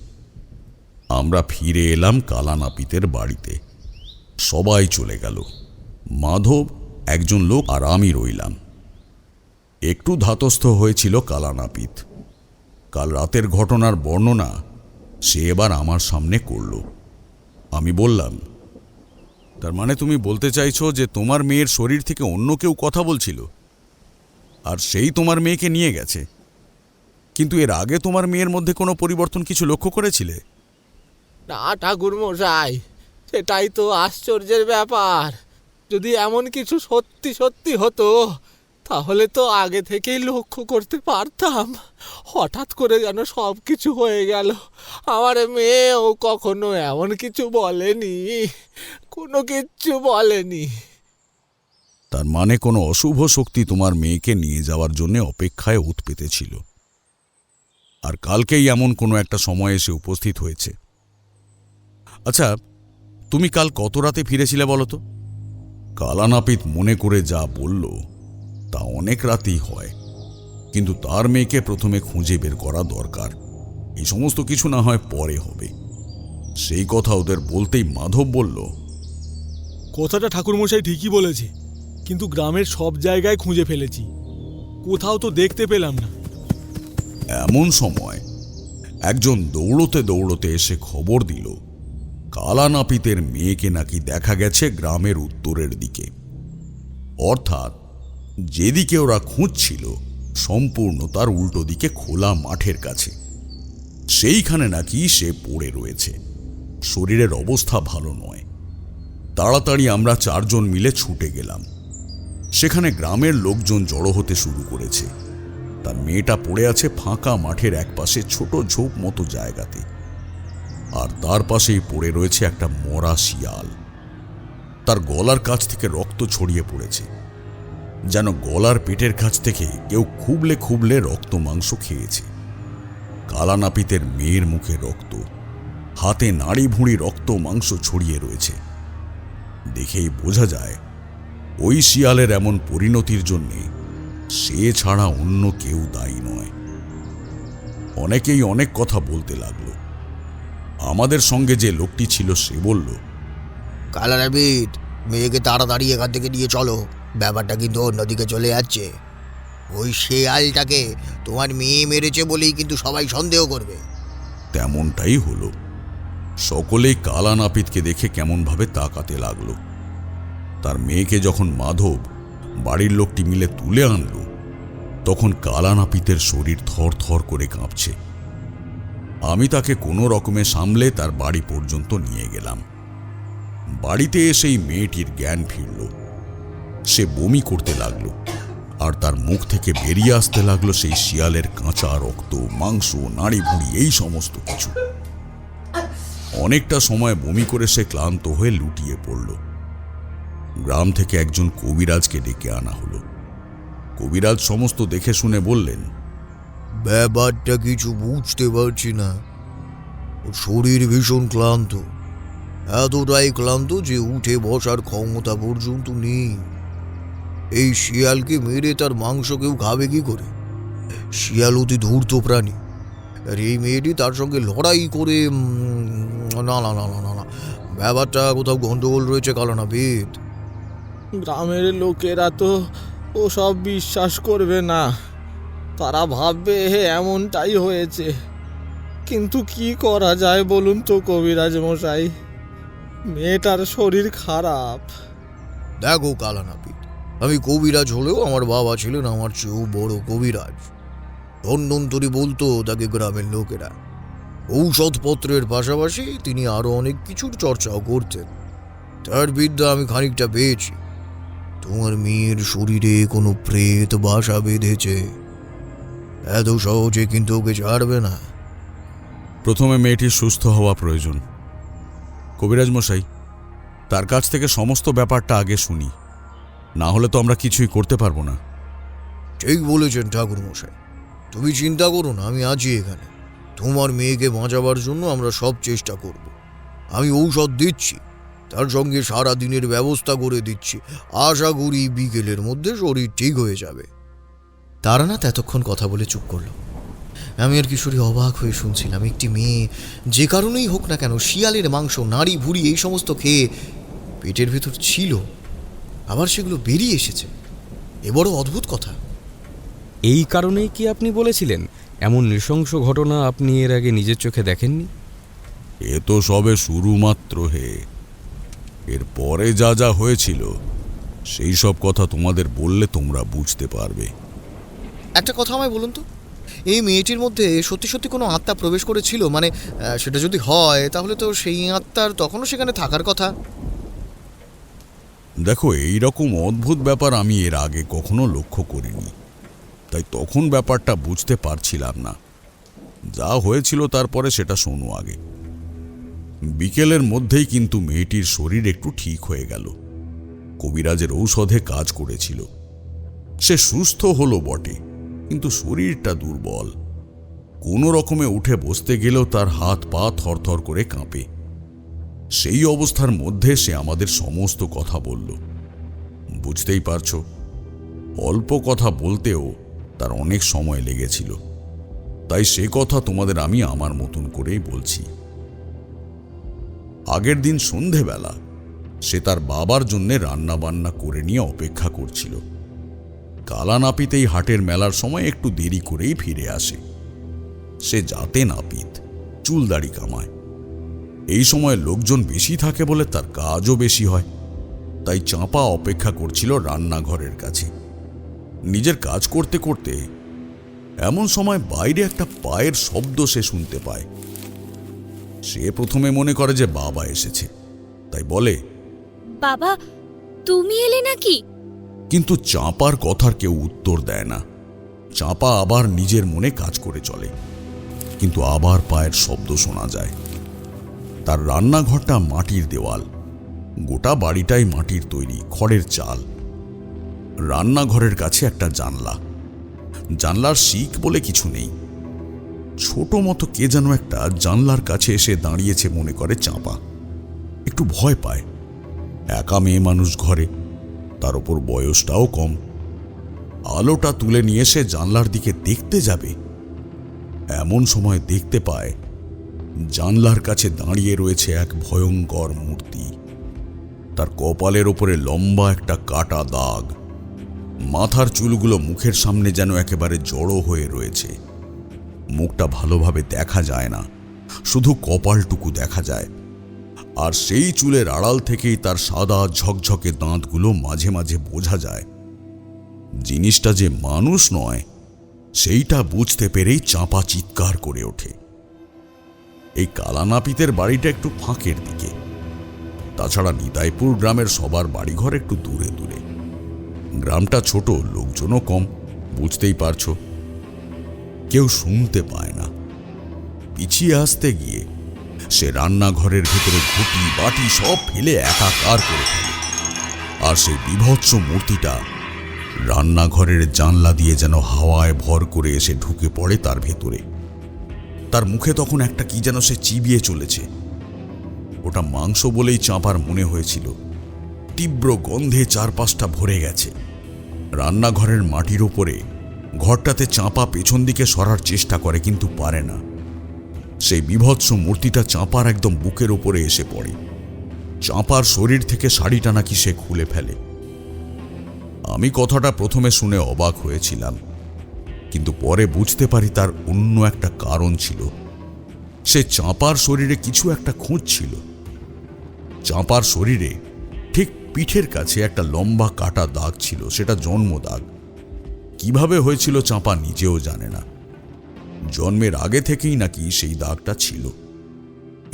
আমরা ফিরে এলাম কালানাপিতের বাড়িতে। সবাই চলে গেল। মাধব, একজন লোক আর আমি রইলাম। একটু ধাতস্থ হয়েছিল কালানাপিত। কাল রাতের ঘটনার বর্ণনা সে এবার আমার সামনে করল। আমি বললাম, তার মানে তুমি বলতে চাইছো যে তোমার মেয়ের শরীর থেকে অন্য কেউ কথা বলছিল, আর সেই তোমার মেয়েকে নিয়ে গেছে? কিন্তু এর আগে তোমার মেয়ের মধ্যে কোনো পরিবর্তন কিছু লক্ষ্য করেছিলে? না ঠাকুরমশাই, সেটাই তো আশ্চর্যের ব্যাপার। যদি এমন কিছু সত্যি সত্যি হতো, তাহলে তো আগে থেকেই লক্ষ্য করতে পারতাম। হঠাৎ করে যেন সব কিছু হয়ে গেল। আমার মেয়েও কখনো এমন কিছু বলেনি, কোনো কিচ্ছু বলেনি। তার মানে কোনো অশুভ শক্তি তোমার মেয়েকে নিয়ে যাওয়ার জন্য অপেক্ষায় ওত পেতেছিল, আর কালকেই এমন কোনো একটা সময় এসে উপস্থিত হয়েছে। আচ্ছা, তুমি কাল কত রাতে ফিরেছিলে বলো তো? কালানাপিত মনে করে যা বলল তা অনেক রাতেই হয়, কিন্তু তার মেয়েকে প্রথমে খুঁজে বের করা দরকার। এই সমস্ত কিছু না হয় পরে হবে। সেই কথা ওদের বলতেই মাধব বলল, কথাটা ঠাকুরমশাই ঠিকই বলেছে, কিন্তু গ্রামের সব জায়গায় খুঁজে ফেলেছি, কোথাও তো দেখতে পেলাম না। এমন সময় একজন দৌড়তে দৌড়তে এসে খবর দিল কালা নাপিতের মেয়েকে নাকি দেখা গেছে গ্রামের উত্তরের দিকে, অর্থাৎ যেদিকে ওরা খুঁজছিল সম্পূর্ণ তার উল্টো দিকে খোলা মাঠের কাছে। সেইখানে নাকি সে পড়ে রয়েছে, শরীরের অবস্থা ভালো নয়। তাড়াতাড়ি আমরা 4 জন মিলে ছুটে গেলাম। সেখানে গ্রামের লোকজন জড়ো হতে শুরু করেছে। তার মেয়েটা পড়ে আছে ফাঁকা মাঠের একপাশে ছোট ঝোপ মতো জায়গাতে, আর তার পাশেই পড়ে রয়েছে একটা মরা শিয়াল। তার গলার কাছ থেকে রক্ত ছড়িয়ে পড়েছে, যেন গলার পেটের কাছ থেকে কেউ খুবলে খুবলে রক্ত মাংস খেয়েছে। কালা নাপিতের মেয়ের মুখে রক্ত, হাতে নাড়ি ভুঁড়ি রক্ত মাংস ছড়িয়ে রয়েছে। দেখেই বোঝা যায় ওই শিয়ালের এমন পরিণতির জন্যে সে ছাড়া অন্য কেউ দায়ী নয়। অনেকেই অনেক কথা বলতে লাগলো। আমাদের সঙ্গে যে লোকটি ছিল সে বলল, কালা নাপিত, মেয়েকে তাড়াতাড়ি এখান থেকে নিয়ে চলো, ব্যাপারটা কিন্তু অন্যদিকে চলে যাচ্ছে। ওই শেয়ালটাকে তোমার মেয়ে মেরেছে বলেই কিন্তু সবাই সন্দেহ করবে। তেমনটাই হলো। সকলেই কালা নাপিতকে দেখে কেমনভাবে তাকাতে লাগলো। তার মেয়েকে যখন মাধব বাড়ির লোকটি মিলে তুলে আনলো, তখন কালা নাপিতের শরীর থর থর করে কাঁপছে। আমি তাকে কোনো রকমে সামলে তার বাড়ি পর্যন্ত নিয়ে গেলাম। বাড়িতে এসেই মেয়েটির জ্ঞান ফিরল। সে বমি করতে লাগলো, আর তার মুখ থেকে বেরিয়ে আসতে লাগলো সেই শিয়ালের কাঁচা রক্ত, মাংস, নাড়ি ভুঁড়ি, এই সমস্ত কিছু। অনেকটা সময় বমি করে সে ক্লান্ত হয়ে লুটিয়ে পড়ল। গ্রাম থেকে একজন কবিরাজকে ডেকে আনা হলো। কবিরাজ সমস্ত দেখে শুনে বললেন, ব্যাপারটা কিছু বুঝতে পারছি না। ওর শরীর ভীষণ ক্লান্ত, এতটাই ক্লান্ত যে উঠে বসার ক্ষমতা পর্যন্ত নেই। এই শিয়ালকে মেরে তার মাংস কেউ খাবে কি করে? শিয়াল অতি ধূর্ত প্রাণী, আর এই মেয়েটি তার সঙ্গে লড়াই করে না না না না না না, ব্যাপারটা কোথাও গন্ডগোল রয়েছে কালা নাপিত। গ্রামের লোকেরা তো ওসব বিশ্বাস করবে না, তারা ভাববে এমনটাই হয়েছে। কিন্তু কি করা যায় বলুন তো কবিরাজ মশাই, মেয়েটার শরীর খারাপ। দেখো কালা নাপিত, আমি কবিরাজ হলেও আমার বাবা ছিলেন আমার চেয়েও বড় কবিরাজ। ধন্বন্তরী বলতো তাকে গ্রামের লোকেরা। ঔষধপত্রের পাশাপাশি তিনি আরো অনেক কিছুর চর্চাও করতেন। তার বিদ্যা আমি খানিকটা পেয়েছি। তোমার মেয়ের শরীরে কোনো প্রেত বাসা বেঁধেছে, এত সহজে কিন্তু ওকে ছাড়বে না। প্রথমে মেয়েটির সুস্থ হওয়া প্রয়োজন। কবিরাজ মশাই, তার কাছ থেকে সমস্ত ব্যাপারটা আগে শুনি, না হলে তো আমরা কিছুই করতে পারবো না। ঠিক বলেছেন ঠাকুর মশাই, তুমি চিন্তা করো না, আমি আছি এখানে। তোমার মেয়েকে বাঁচাবার জন্য আমরা সব চেষ্টা করব। আমি ঔষধ দিচ্ছি, তার সঙ্গে সারা দিনের ব্যবস্থা করে দিচ্ছি। আশা করি বিকেলের মধ্যে শরীর ঠিক হয়ে যাবে। তারানাথ এতক্ষণ কথা বলে চুপ করল। আমি আর কিশোরী অবাক হয়ে শুনছিলাম। একটি মেয়ে যে কারণেই হোক না কেন শিয়ালের মাংস, নাড়ি ভুড়ি এই সমস্ত খেয়ে পেটের ভেতর ছিল, আবার সেগুলো বেরিয়ে এসেছে। এ বড় অদ্ভুত কথা। এই কারণেই কি আপনি বলেছিলেন এমন নৃশংস ঘটনা আপনি এর আগে নিজের চোখে দেখেননি? এ তো সবে শুরু মাত্র হে। এর পরে যা যা হয়েছিল সেই সব কথা তোমাদের বললে তোমরা বুঝতে পারবে। একটা কথা আমায় বলুন তো, এই মেয়েটির মধ্যে সত্যি সত্যি কোনো আত্মা প্রবেশ করেছিল? মানে সেটা যদি হয় তাহলে তো সেই আত্মার তখনও সেখানে থাকার কথা। দেখো, এই রকম অদ্ভুত ব্যাপার আমি এর আগে কখনো লক্ষ্য করিনি, তাই তখন ব্যাপারটা বুঝতে পারছিলাম না। যা হয়েছিল তারপরে সেটা শোনো আগে। বিকেলের মধ্যেই কিন্তু মেয়েটির শরীর একটু ঠিক হয়ে গেল। কবিরাজের ঔষধে কাজ করেছিল। সে সুস্থ হলো বটে, কিন্তু শরীরটা দুর্বল। কোনো রকমে উঠে বসতে গেলেও তার হাত পা থরথর করে কাঁপে। সেই অবস্থার মধ্যে সে আমাদের সমস্ত কথা বলল। বুঝতেই পারছো, অল্প কথা বলতেও তার অনেক সময় লেগেছিল। তাই সে কথা তোমাদের আমি আমার মতন করেই বলছি। আগের দিন সন্ধেবেলা সে তার বাবার জন্যে রান্না বান্না করে নিয়ে অপেক্ষা করছিল। কালা নাপিত এই হাটের মেলার সময় একটু দেরি করেই ফিরে আসে। সে জাতে নাপিত, চুলদাড়ি কামায়। এই সময় লোকজন বেশি থাকে বলে তার কাজও বেশি হয়। তাই চাঁপা অপেক্ষা করছিল রান্নাঘরের কাছে। নিজের কাজ করতে করতে এমন সময় বাইরে একটা পায়ের শব্দ সে শুনতে পায়। সে প্রথমে মনে করে যে বাবা এসেছে, তাই বলে, বাবা, তুমি এলে নাকি? কিন্তু চাঁপার কথার কেউ উত্তর দেয় না। চাঁপা আবার নিজের মনে কাজ করে চলে, কিন্তু আবার পায়ের শব্দ শোনা যায়। তার রান্নাঘরটা মাটির দেওয়াল, গোটা বাড়িটাই মাটির তৈরি, খড়ের চাল। রান্নাঘরের কাছে একটা জানলা, জানলার শিক বলে কিছু নেই। ছোট মতো কে যেন একটা জানলার কাছে এসে দাঁড়িয়েছে মনে করে চাঁপা। একটু ভয় পায়, একা মেয়ে মানুষ ঘরে, তার উপর বয়সটাও কম। আলোটা তুলে নিয়ে সে জানলার দিকে দেখতে যাবে, এমন সময় দেখতে পায় জানলার কাছে দাঁড়িয়ে রয়েছে এক ভয়ঙ্কর মূর্তি। তার কপালের ওপরে লম্বা একটা কাটা দাগ, মাথার চুলগুলো মুখের সামনে যেন একেবারে জড়ো হয়ে রয়েছে। মুখটা ভালোভাবে দেখা যায় না, শুধু কপালটুকু দেখা যায়। আর সেই চুলের আড়াল থেকেই তার সাদা ঝকঝকে দাঁতগুলো মাঝে মাঝে বোঝা যায়। জিনিসটা যে মানুষ নয় সেইটা বুঝতে পেরেই চাঁপা চিৎকার করে ওঠে। এই কালানাপিতের বাড়িটা একটু ফাঁকের দিকে, তাছাড়া নিতাইপুর গ্রামের সবার বাড়িঘর একটু দূরে দূরে। গ্রামটা ছোট, লোকজনও কম, বুঝতেই পারছো। কেউ শুনতে পায় না। পিছিয়ে আসতে গিয়ে সে রান্নাঘরের ভেতরে ঘটি বাটি সব ফেলে একাকার করে ফেলে। আর সেই বিভৎস মূর্তিটা রান্নাঘরের জানলা দিয়ে যেন হাওয়ায় ভর করে এসে ঢুকে পড়ে তার ভেতরে। তার মুখে তখন একটা কি যেন সে চিবিয়ে চলেছে। ওটা মাংস বলেই চাঁপার মনে হয়েছিল। তীব্র গন্ধে চারপাশটা ভরে গেছে। রান্নাঘরের মাটির ওপরে ঘরটাতে চাঁপা পেছন দিকে সরার চেষ্টা করে, কিন্তু পারে না। সেই বিভৎস মূর্তিটা চাঁপার একদম বুকের ওপরে এসে পড়ে। চাঁপার শরীর থেকে শাড়িটা নাকি সে খুলে ফেলে। আমি কথাটা প্রথমে শুনে অবাক হয়েছিলাম, কিন্তু পরে বুঝতে পারি তার অন্য একটা কারণ ছিল। সে চাঁপার শরীরে কিছু একটা খুঁজছিল। চাঁপার শরীরে ঠিক পিঠের কাছে একটা লম্বা কাটা দাগ ছিল, সেটা জন্ম দাগ। কিভাবে হয়েছিল চাঁপা নিজেও জানে না। জন্মের আগে থেকেই নাকি সেই দাগটা ছিল।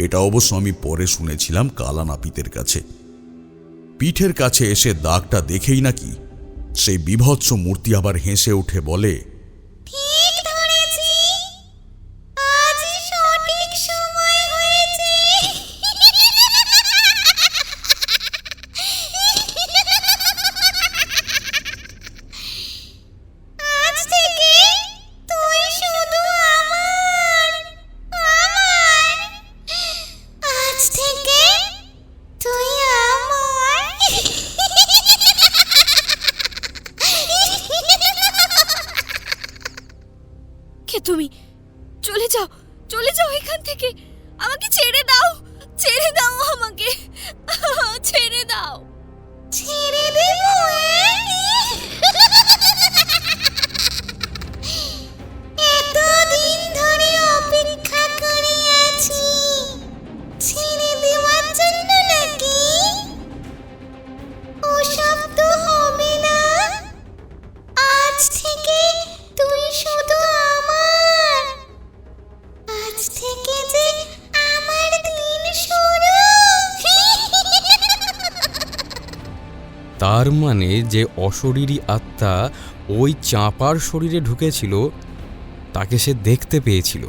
এটা অবশ্য আমি পরে শুনেছিলাম কালানাপিতের কাছে। পিঠের কাছে এসে দাগটা দেখেই নাকি সেই বিভৎস মূর্তি আবার হেসে উঠে বলে, ঠিক ধরেছি, আজই সঠিক সময় হয়েছে। আজ থেকে তুই শুধু আমার। আজ থেকে তুই আমার। কে তুমি? চলে যাও, চলে যাও এখান থেকে। আমাকে ছেড়ে দাও, ছেড়ে দাও আমাকে, ছেড়ে দাও। ছেড়ে দেব? এতদিন ধরে অপেক্ষা করে আছি ছেড়ে দেওয়ার জন্য নাকি? ওসব তো হবে না। আজ থেকে তুই শুধু আমার। আজ থেকে যে আমার দিন শুরু। তার মানে যে অশরীরী আত্মা ওই চাঁপার শরীরে ঢুকেছিল তাকে সে দেখতে পেয়েছিল,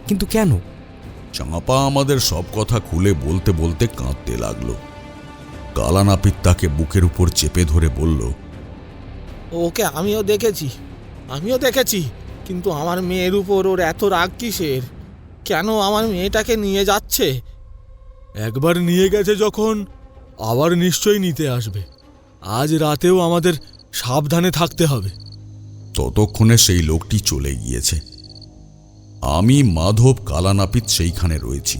কিন্তু কেন? চাঁপা আমাদের সব কথা খুলে বলতে বলতে কাঁদতে লাগলো। কালানাপিত তাকে বুকের উপর চেপে ধরে বলল, ওকে আমিও দেখেছি, কিন্তু আমার মেয়ের উপর ওর এত রাগ কিসের? কেন আমার মেয়েটাকে নিয়ে যাচ্ছে? একবার নিয়ে গেছে যখন আবার নিশ্চয়ই নিতে আসবে। আজ রাতেও আমাদের সাবধানে থাকতে হবে। ততক্ষণে সেই লোকটি চলে গিয়েছে। আমি, মাধব, কালানাপিত সেইখানে রয়েছি।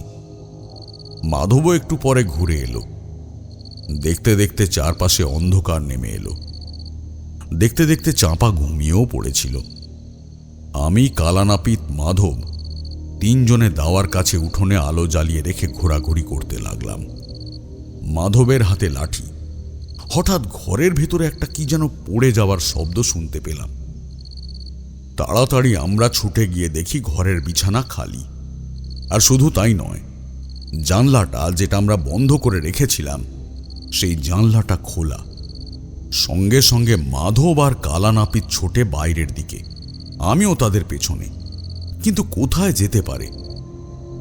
মাধবও একটু পরে ঘুরে এলো। দেখতে দেখতে চারপাশে অন্ধকার নেমে এলো। দেখতে দেখতে চাঁপা ঘুমিয়েও পড়েছিল। আমি, কালানাপিত, মাধব তিনজনে দাওয়ার কাছে উঠোনে আলো জ্বালিয়ে রেখে ঘোরাঘুরি করতে লাগলাম। মাধবের হাতে লাঠি। হঠাৎ ঘরের ভেতরে একটা কি যেন পড়ে যাওয়ার শব্দ শুনতে পেলাম। তাড়াতাড়ি আমরা ছুটে গিয়ে দেখি ঘরের বিছানা খালি। আর শুধু তাই নয়, জানলাটা যেটা আমরা বন্ধ করে রেখেছিলাম সেই জানলাটা খোলা। সঙ্গে সঙ্গে মাধব আর কালানাপিত ছোটে বাইরের দিকে, আমিও তাদের পেছনে। কিন্তু কোথায় যেতে পারে?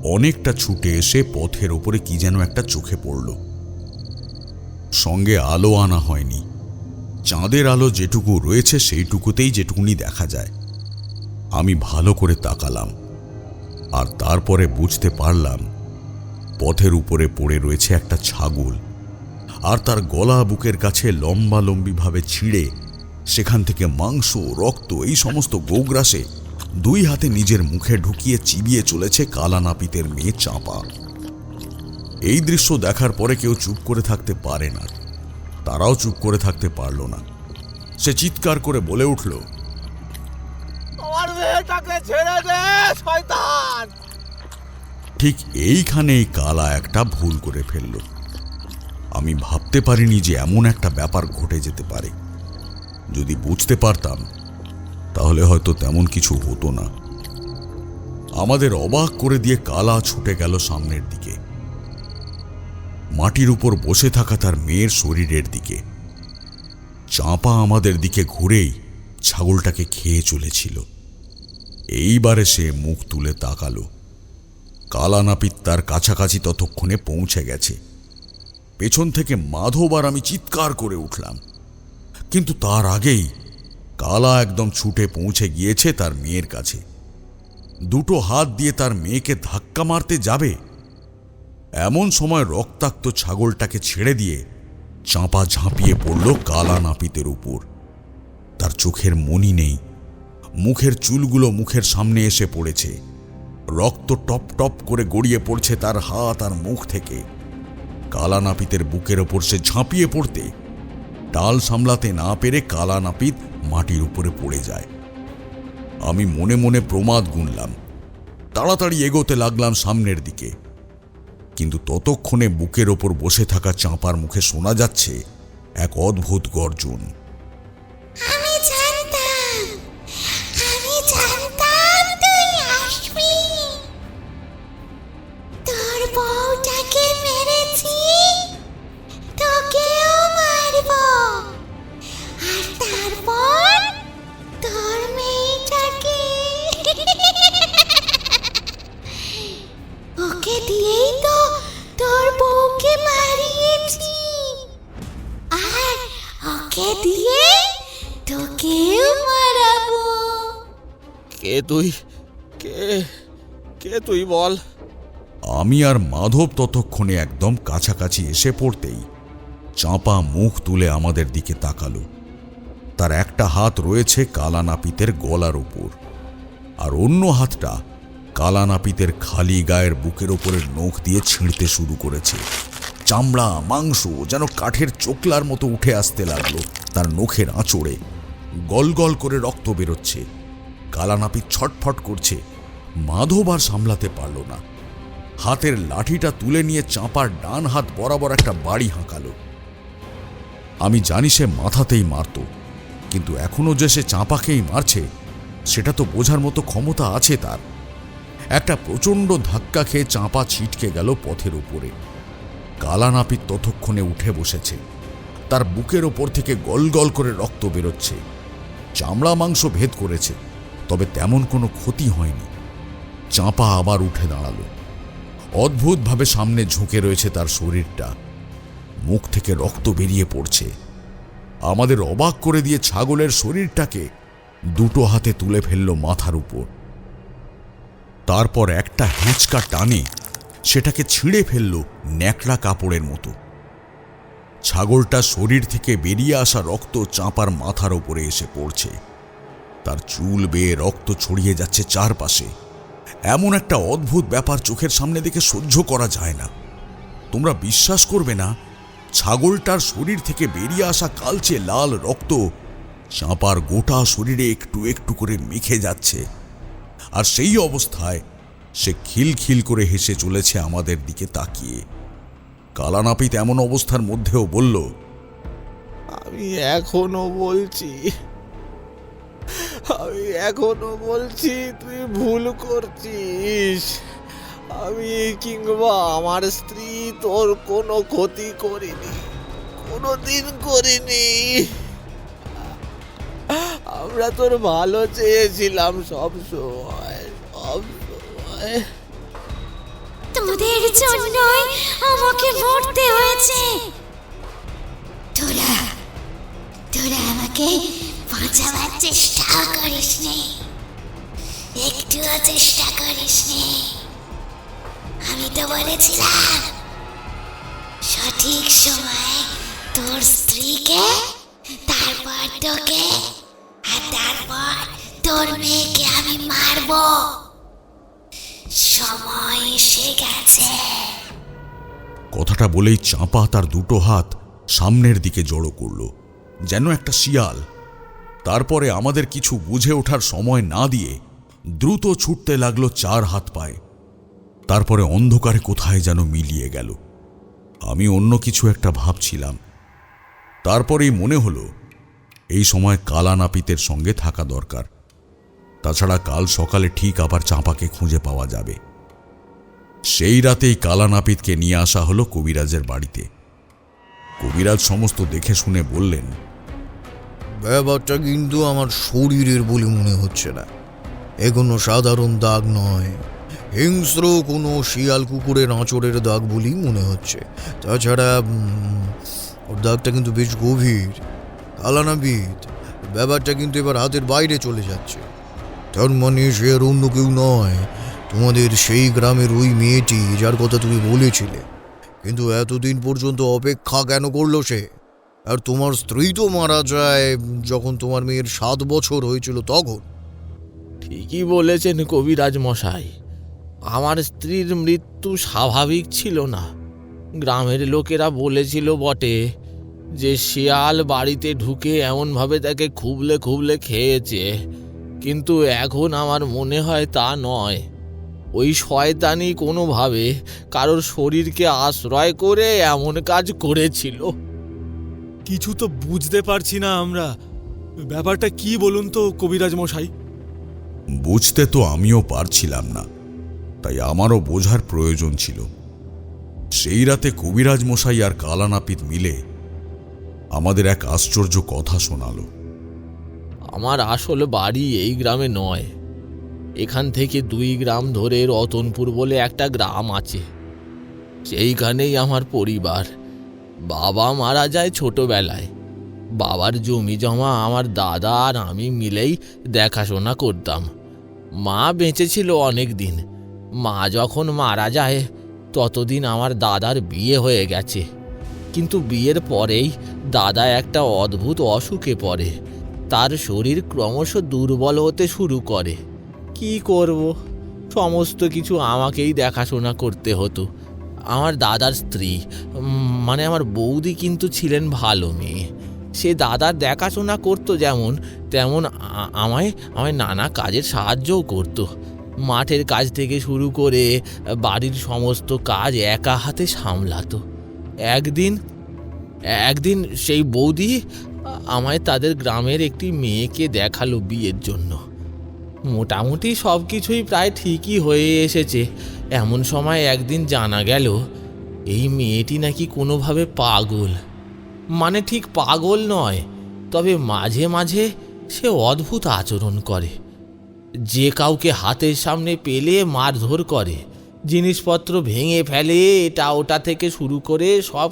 অনেকটা ছুটে এসে পথের ওপরে কি যেন একটা চোখে পড়ল। সঙ্গে আলো আনা হয়নি, চাঁদের আলো যেটুকু রয়েছে সেইটুকুতেই যেটুকুনি দেখা যায়। আমি ভালো করে তাকালাম, আর তারপরে বুঝতে পারলাম পথের উপরে পড়ে রয়েছে একটা ছাগল, আর তার গলা বুকের কাছে লম্বালম্বিভাবে ছিঁড়ে সেখান থেকে মাংস, রক্ত এই সমস্ত গোগ্রাসে দুই হাতে নিজের মুখে ঢুকিয়ে চিবিয়ে চলেছে কালানাপিতের মেয়ে চাঁপা। এই দৃশ্য দেখার পরে কেউ চুপ করে থাকতে পারে না। তারাও চুপ করে থাকতে পারল না। সে চিৎকার করে বলে উঠল, আমার মেয়েটাকে ছেড়ে দে শয়তান! ঠিক এইখানেই কালা একটা ভুল করে ফেলল। আমি ভাবতে পারিনি যে এমন একটা ব্যাপার ঘটে যেতে পারে। যদি বুঝতে পারতাম তাহলে হয়তো তেমন কিছু হতো না। আমাদের অবাক করে দিয়ে কালা ছুটে গেল সামনের দিকে, মাটির উপর বসে থাকা তার মেয়ের শরীরের দিকে। চাঁপা আমাদের দিকে ঘুরেই ছাগলটাকে খেয়ে চলেছিল। এইবারে সে মুখ তুলে তাকালো। কালানাপিত তার কাছাকাছি ততক্ষণে পৌঁছে গেছে। পেছন থেকে মাধব আর আমি চিৎকার করে উঠলাম, কিন্তু তার আগেই কালা একদম ছুটে পৌঁছে গিয়েছে তার মেয়ের কাছে। দুটো হাত দিয়ে তার মেয়েকে ধাক্কা মারতে যাবে, এমন সময় রক্তাক্ত ছাগলটাকে ছেড়ে দিয়ে চাঁপা ঝাঁপিয়ে পড়ল কালানাপিতের উপর। তার চোখের মনি নেই, মুখের চুলগুলো মুখের সামনে এসে পড়েছে। রক্ত টপ টপ করে গড়িয়ে পড়ছে তার হাত আর মুখ থেকে। কালানাপিতের বুকের ওপর সে ঝাঁপিয়ে পড়তে ডাল সামলাতে না পেরে কালানাপিত মাটির উপরে পড়ে যায়। আমি মনে মনে প্রমাদ গুনলাম, তাড়াতাড়ি এগোতে লাগলাম সামনের দিকে। কিন্তু ততক্ষণে বুকের ওপর বসে থাকা চাঁপার মুখে শোনা যাচ্ছে এক অদ্ভুত গর্জন। আমি জানতাম তুই আসবি। তোর বউটাকে মেরেছি, তোকেও মারব, আর তারপর তোর মেয়েটাকে। ওকে দিয়েই তো তোর বউকে মারিয়েছি, আর ওকে দিয়ে তোকেও মারাবো। কে তুই? কে তুই বল? আমি আর মাধব ততক্ষণে একদম কাছাকাছি এসে পড়তেই চাঁপা মুখ তুলে আমাদের দিকে তাকালো। তার একটা হাত রয়েছে কালানাপিতের গলার উপর, আর অন্য হাতটা কালানাপিতের খালি গায়ের বুকের ওপরের নখ দিয়ে ছিঁড়তে শুরু করেছে। চামড়া, মাংস যেন কাঠের চোকলার মতো উঠে আসতে লাগলো তার নখের আঁচড়ে। গলগল করে রক্ত বেরোচ্ছে। কালানাপিত ছটফট করছে। মাধব আর সামলাতে পারল না। হাতের লাঠিটা তুলে নিয়ে চাঁপার ডান হাত বরাবর একটা বাড়ি হাঁকালো। আমি জানি সে মাথাতেই মারত, কিন্তু এখনো যে সে চাঁপাকেই মারছে সেটা তো বোঝার মতো ক্ষমতা আছে তার। একটা প্রচণ্ড ধাক্কা খেয়ে চাঁপা ছিটকে গেল পথের উপরে। কালানাপিত ততক্ষণে উঠে বসেছে। তার বুকের ওপর থেকে গলগল করে রক্ত বেরোচ্ছে। চামড়া মাংস ভেদ করেছে, তবে তেমন কোনো ক্ষতি হয়নি। চাঁপা আবার উঠে দাঁড়ালো। অদ্ভুতভাবে সামনে ঝুঁকে রয়েছে তার শরীরটা। মুখ থেকে রক্ত বেরিয়ে পড়ছে। আমাদের অবাক করে দিয়ে ছাগলের শরীরটাকে দুটো হাতে তুলে ফেলল মাথার উপর। তারপর একটা হ্যাঁচকা টানে সেটাকে ছিঁড়ে ফেলল ন্যাকড়া কাপড়ের মতো। ছাগলটা শরীর থেকে বেরিয়ে আসা রক্ত চাঁপার মাথার ওপরে এসে পড়ছে। তার চুল বেয়ে রক্ত ছড়িয়ে যাচ্ছে চারপাশে। এমন একটা অদ্ভুত ব্যাপার চোখের সামনে দেখে সহ্য করা যায় না। তোমরা বিশ্বাস করবে না, ছাগলটার শরীর থেকে বেরিয়ে আসা কালচে লাল রক্ত চাঁপার গোটা শরীরে একটু একটু করে মেখে যাচ্ছে। আর সেই অবস্থায় সে খিলখিল করে হেসে চলেছে আমাদের দিকে তাকিয়ে। কালানাপিত এমন অবস্থার মধ্যেও বলল, আমি এখনো বলছি তুই ভুল করছিস। আমি কিংবা আমার স্ত্রী তোর কোনো ক্ষতি করিনি, কোনোদিন করিনি। আমরা তোর ভালো চেয়েছিলাম সব সময়। তোদের জন্যই আমাকে মরতে হয়েছে। তোরা আমাকে বাঁচাবার চেষ্টা করিসনি, একটুও চেষ্টা করিসনি। আমি তো বলেছিলাম সঠিক সময় তোর স্ত্রীকে, তারপর তোকে, আর তারপর তোর মেয়েকে আমি মারবো। সময় এসে গেছে। কথাটা বলেই চাঁপা তার দুটো হাত সামনের দিকে জড়ো করল, যেন একটা শিয়াল। তারপরে আমাদের কিছু বুঝে ওঠার সময় না দিয়ে দ্রুত ছুটতে লাগলো 4 হাত পায়ে। তারপরে অন্ধকারে কোথায় যেন মিলিয়ে গেল। আমি অন্য কিছু একটা ভাবছিলাম। তারপরেই মনে হলো এই সময় কালানাপিতের সঙ্গে থাকা দরকার। তাছাড়া কাল সকালে ঠিক আবার চাঁপাকে খুঁজে পাওয়া যাবে। সেই রাতেই কালানাপিতকে নিয়ে আসা হলো কবিরাজের বাড়িতে। কবিরাজ সমস্ত দেখে শুনে বললেন, ব্যাপারটা কিন্তু আমার শরীরের বলে মনে হচ্ছে না। এ কোনো সাধারণ দাগ নয়, হিংস্র কোনো শিয়াল কুকুরের আঁচড়ের দাগ বলেই মনে হচ্ছে। তাছাড়া ওর দাগটা কিন্তু বেশ গভীর। কালানাপিত, ব্যাপারটা কিন্তু এবার হাতের বাইরে চলে যাচ্ছে। তার মানে সে আর অন্য কেউ নয়, তোমাদের সেই গ্রামের ওই মেয়েটি যার কথা তুমি বলেছিলে। কিন্তু এতদিন পর্যন্ত অপেক্ষা কেন করলো সে? আর তোমার স্ত্রী তো মারা যায় যখন তোমার মেয়ের 7 বছর হয়েছিল তখন। ঠিকই বলেছেন কবিরাজ মশাই, আমার স্ত্রীর মৃত্যু স্বাভাবিক ছিল না। গ্রামের লোকেরা বলেছিল বটে যে শিয়াল বাড়িতে ঢুকে এমনভাবে তাকে খুবলে খুবলে খেয়েছে, কিন্তু এখন আমার মনে হয় তা নয়। ওই শয়তানি কোনোভাবে কারোর শরীরকে আশ্রয় করে এমন কাজ করেছিল। কিছু তো বুঝতে পারছি না আমরা। ব্যাপারটা কি বলুন তো কবিরাজ মশাই? বুঝতে তো আমিও পারছিলাম না, তাই আমারও বোঝার প্রয়োজন ছিল। সেই রাতে কবিরাজ মশাই আর কালানাপিত মিলে আমাদের এক আশ্চর্য কথা শোনালো। আমার আসল বাড়ি এই গ্রামে নয়। এখান থেকে 2 গ্রাম ধরে রতনপুর বলে একটা গ্রাম আছে। সেইখানেই আমার পরিবার। বাবা মারা যায় ছোটবেলায়। বাবার জমি জমা আমার দাদা আর আমি মিলেই দেখাশোনা করতাম। মা বেঁচে ছিল অনেক দিন। মা যখন মারা যায় ততদিন আমার দাদার বিয়ে হয়ে গেছে। কিন্তু বিয়ের পরেই দাদা একটা অদ্ভুত অসুখে পড়ে। তার শরীর ক্রমশ দুর্বল হতে শুরু করে। কি করব, সমস্ত কিছু আমাকেই দেখাশোনা করতে হতো। আমার দাদার স্ত্রী, মানে আমার বৌদি, কিন্তু ছিলেন ভালো মেয়ে। সে দাদার দেখাশোনা করতো যেমন তেমন আমায় নানা কাজের সাহায্যও করতো। মাঠের কাজ থেকে শুরু করে বাড়ির সমস্ত কাজ একা হাতে সামলাতো। একদিন সেই বৌদি আমায় তাদের গ্রামের একটি মেয়েকে দেখালো বিয়ের জন্য। মোটামুটি সব কিছুই প্রায় ঠিকই হয়ে এসেছে। এমন সময় একদিন জানা গেল এই মেয়েটি নাকি কোনোভাবে পাগল। মানে ঠিক পাগল নয়, তবে মাঝে মাঝে সে অদ্ভুত আচরণ করে। যে কাউকে হাতের সামনে পেলে মারধর করে, জিনিসপত্র ভেঙে ফেলে, এটা ওটা থেকে শুরু করে সব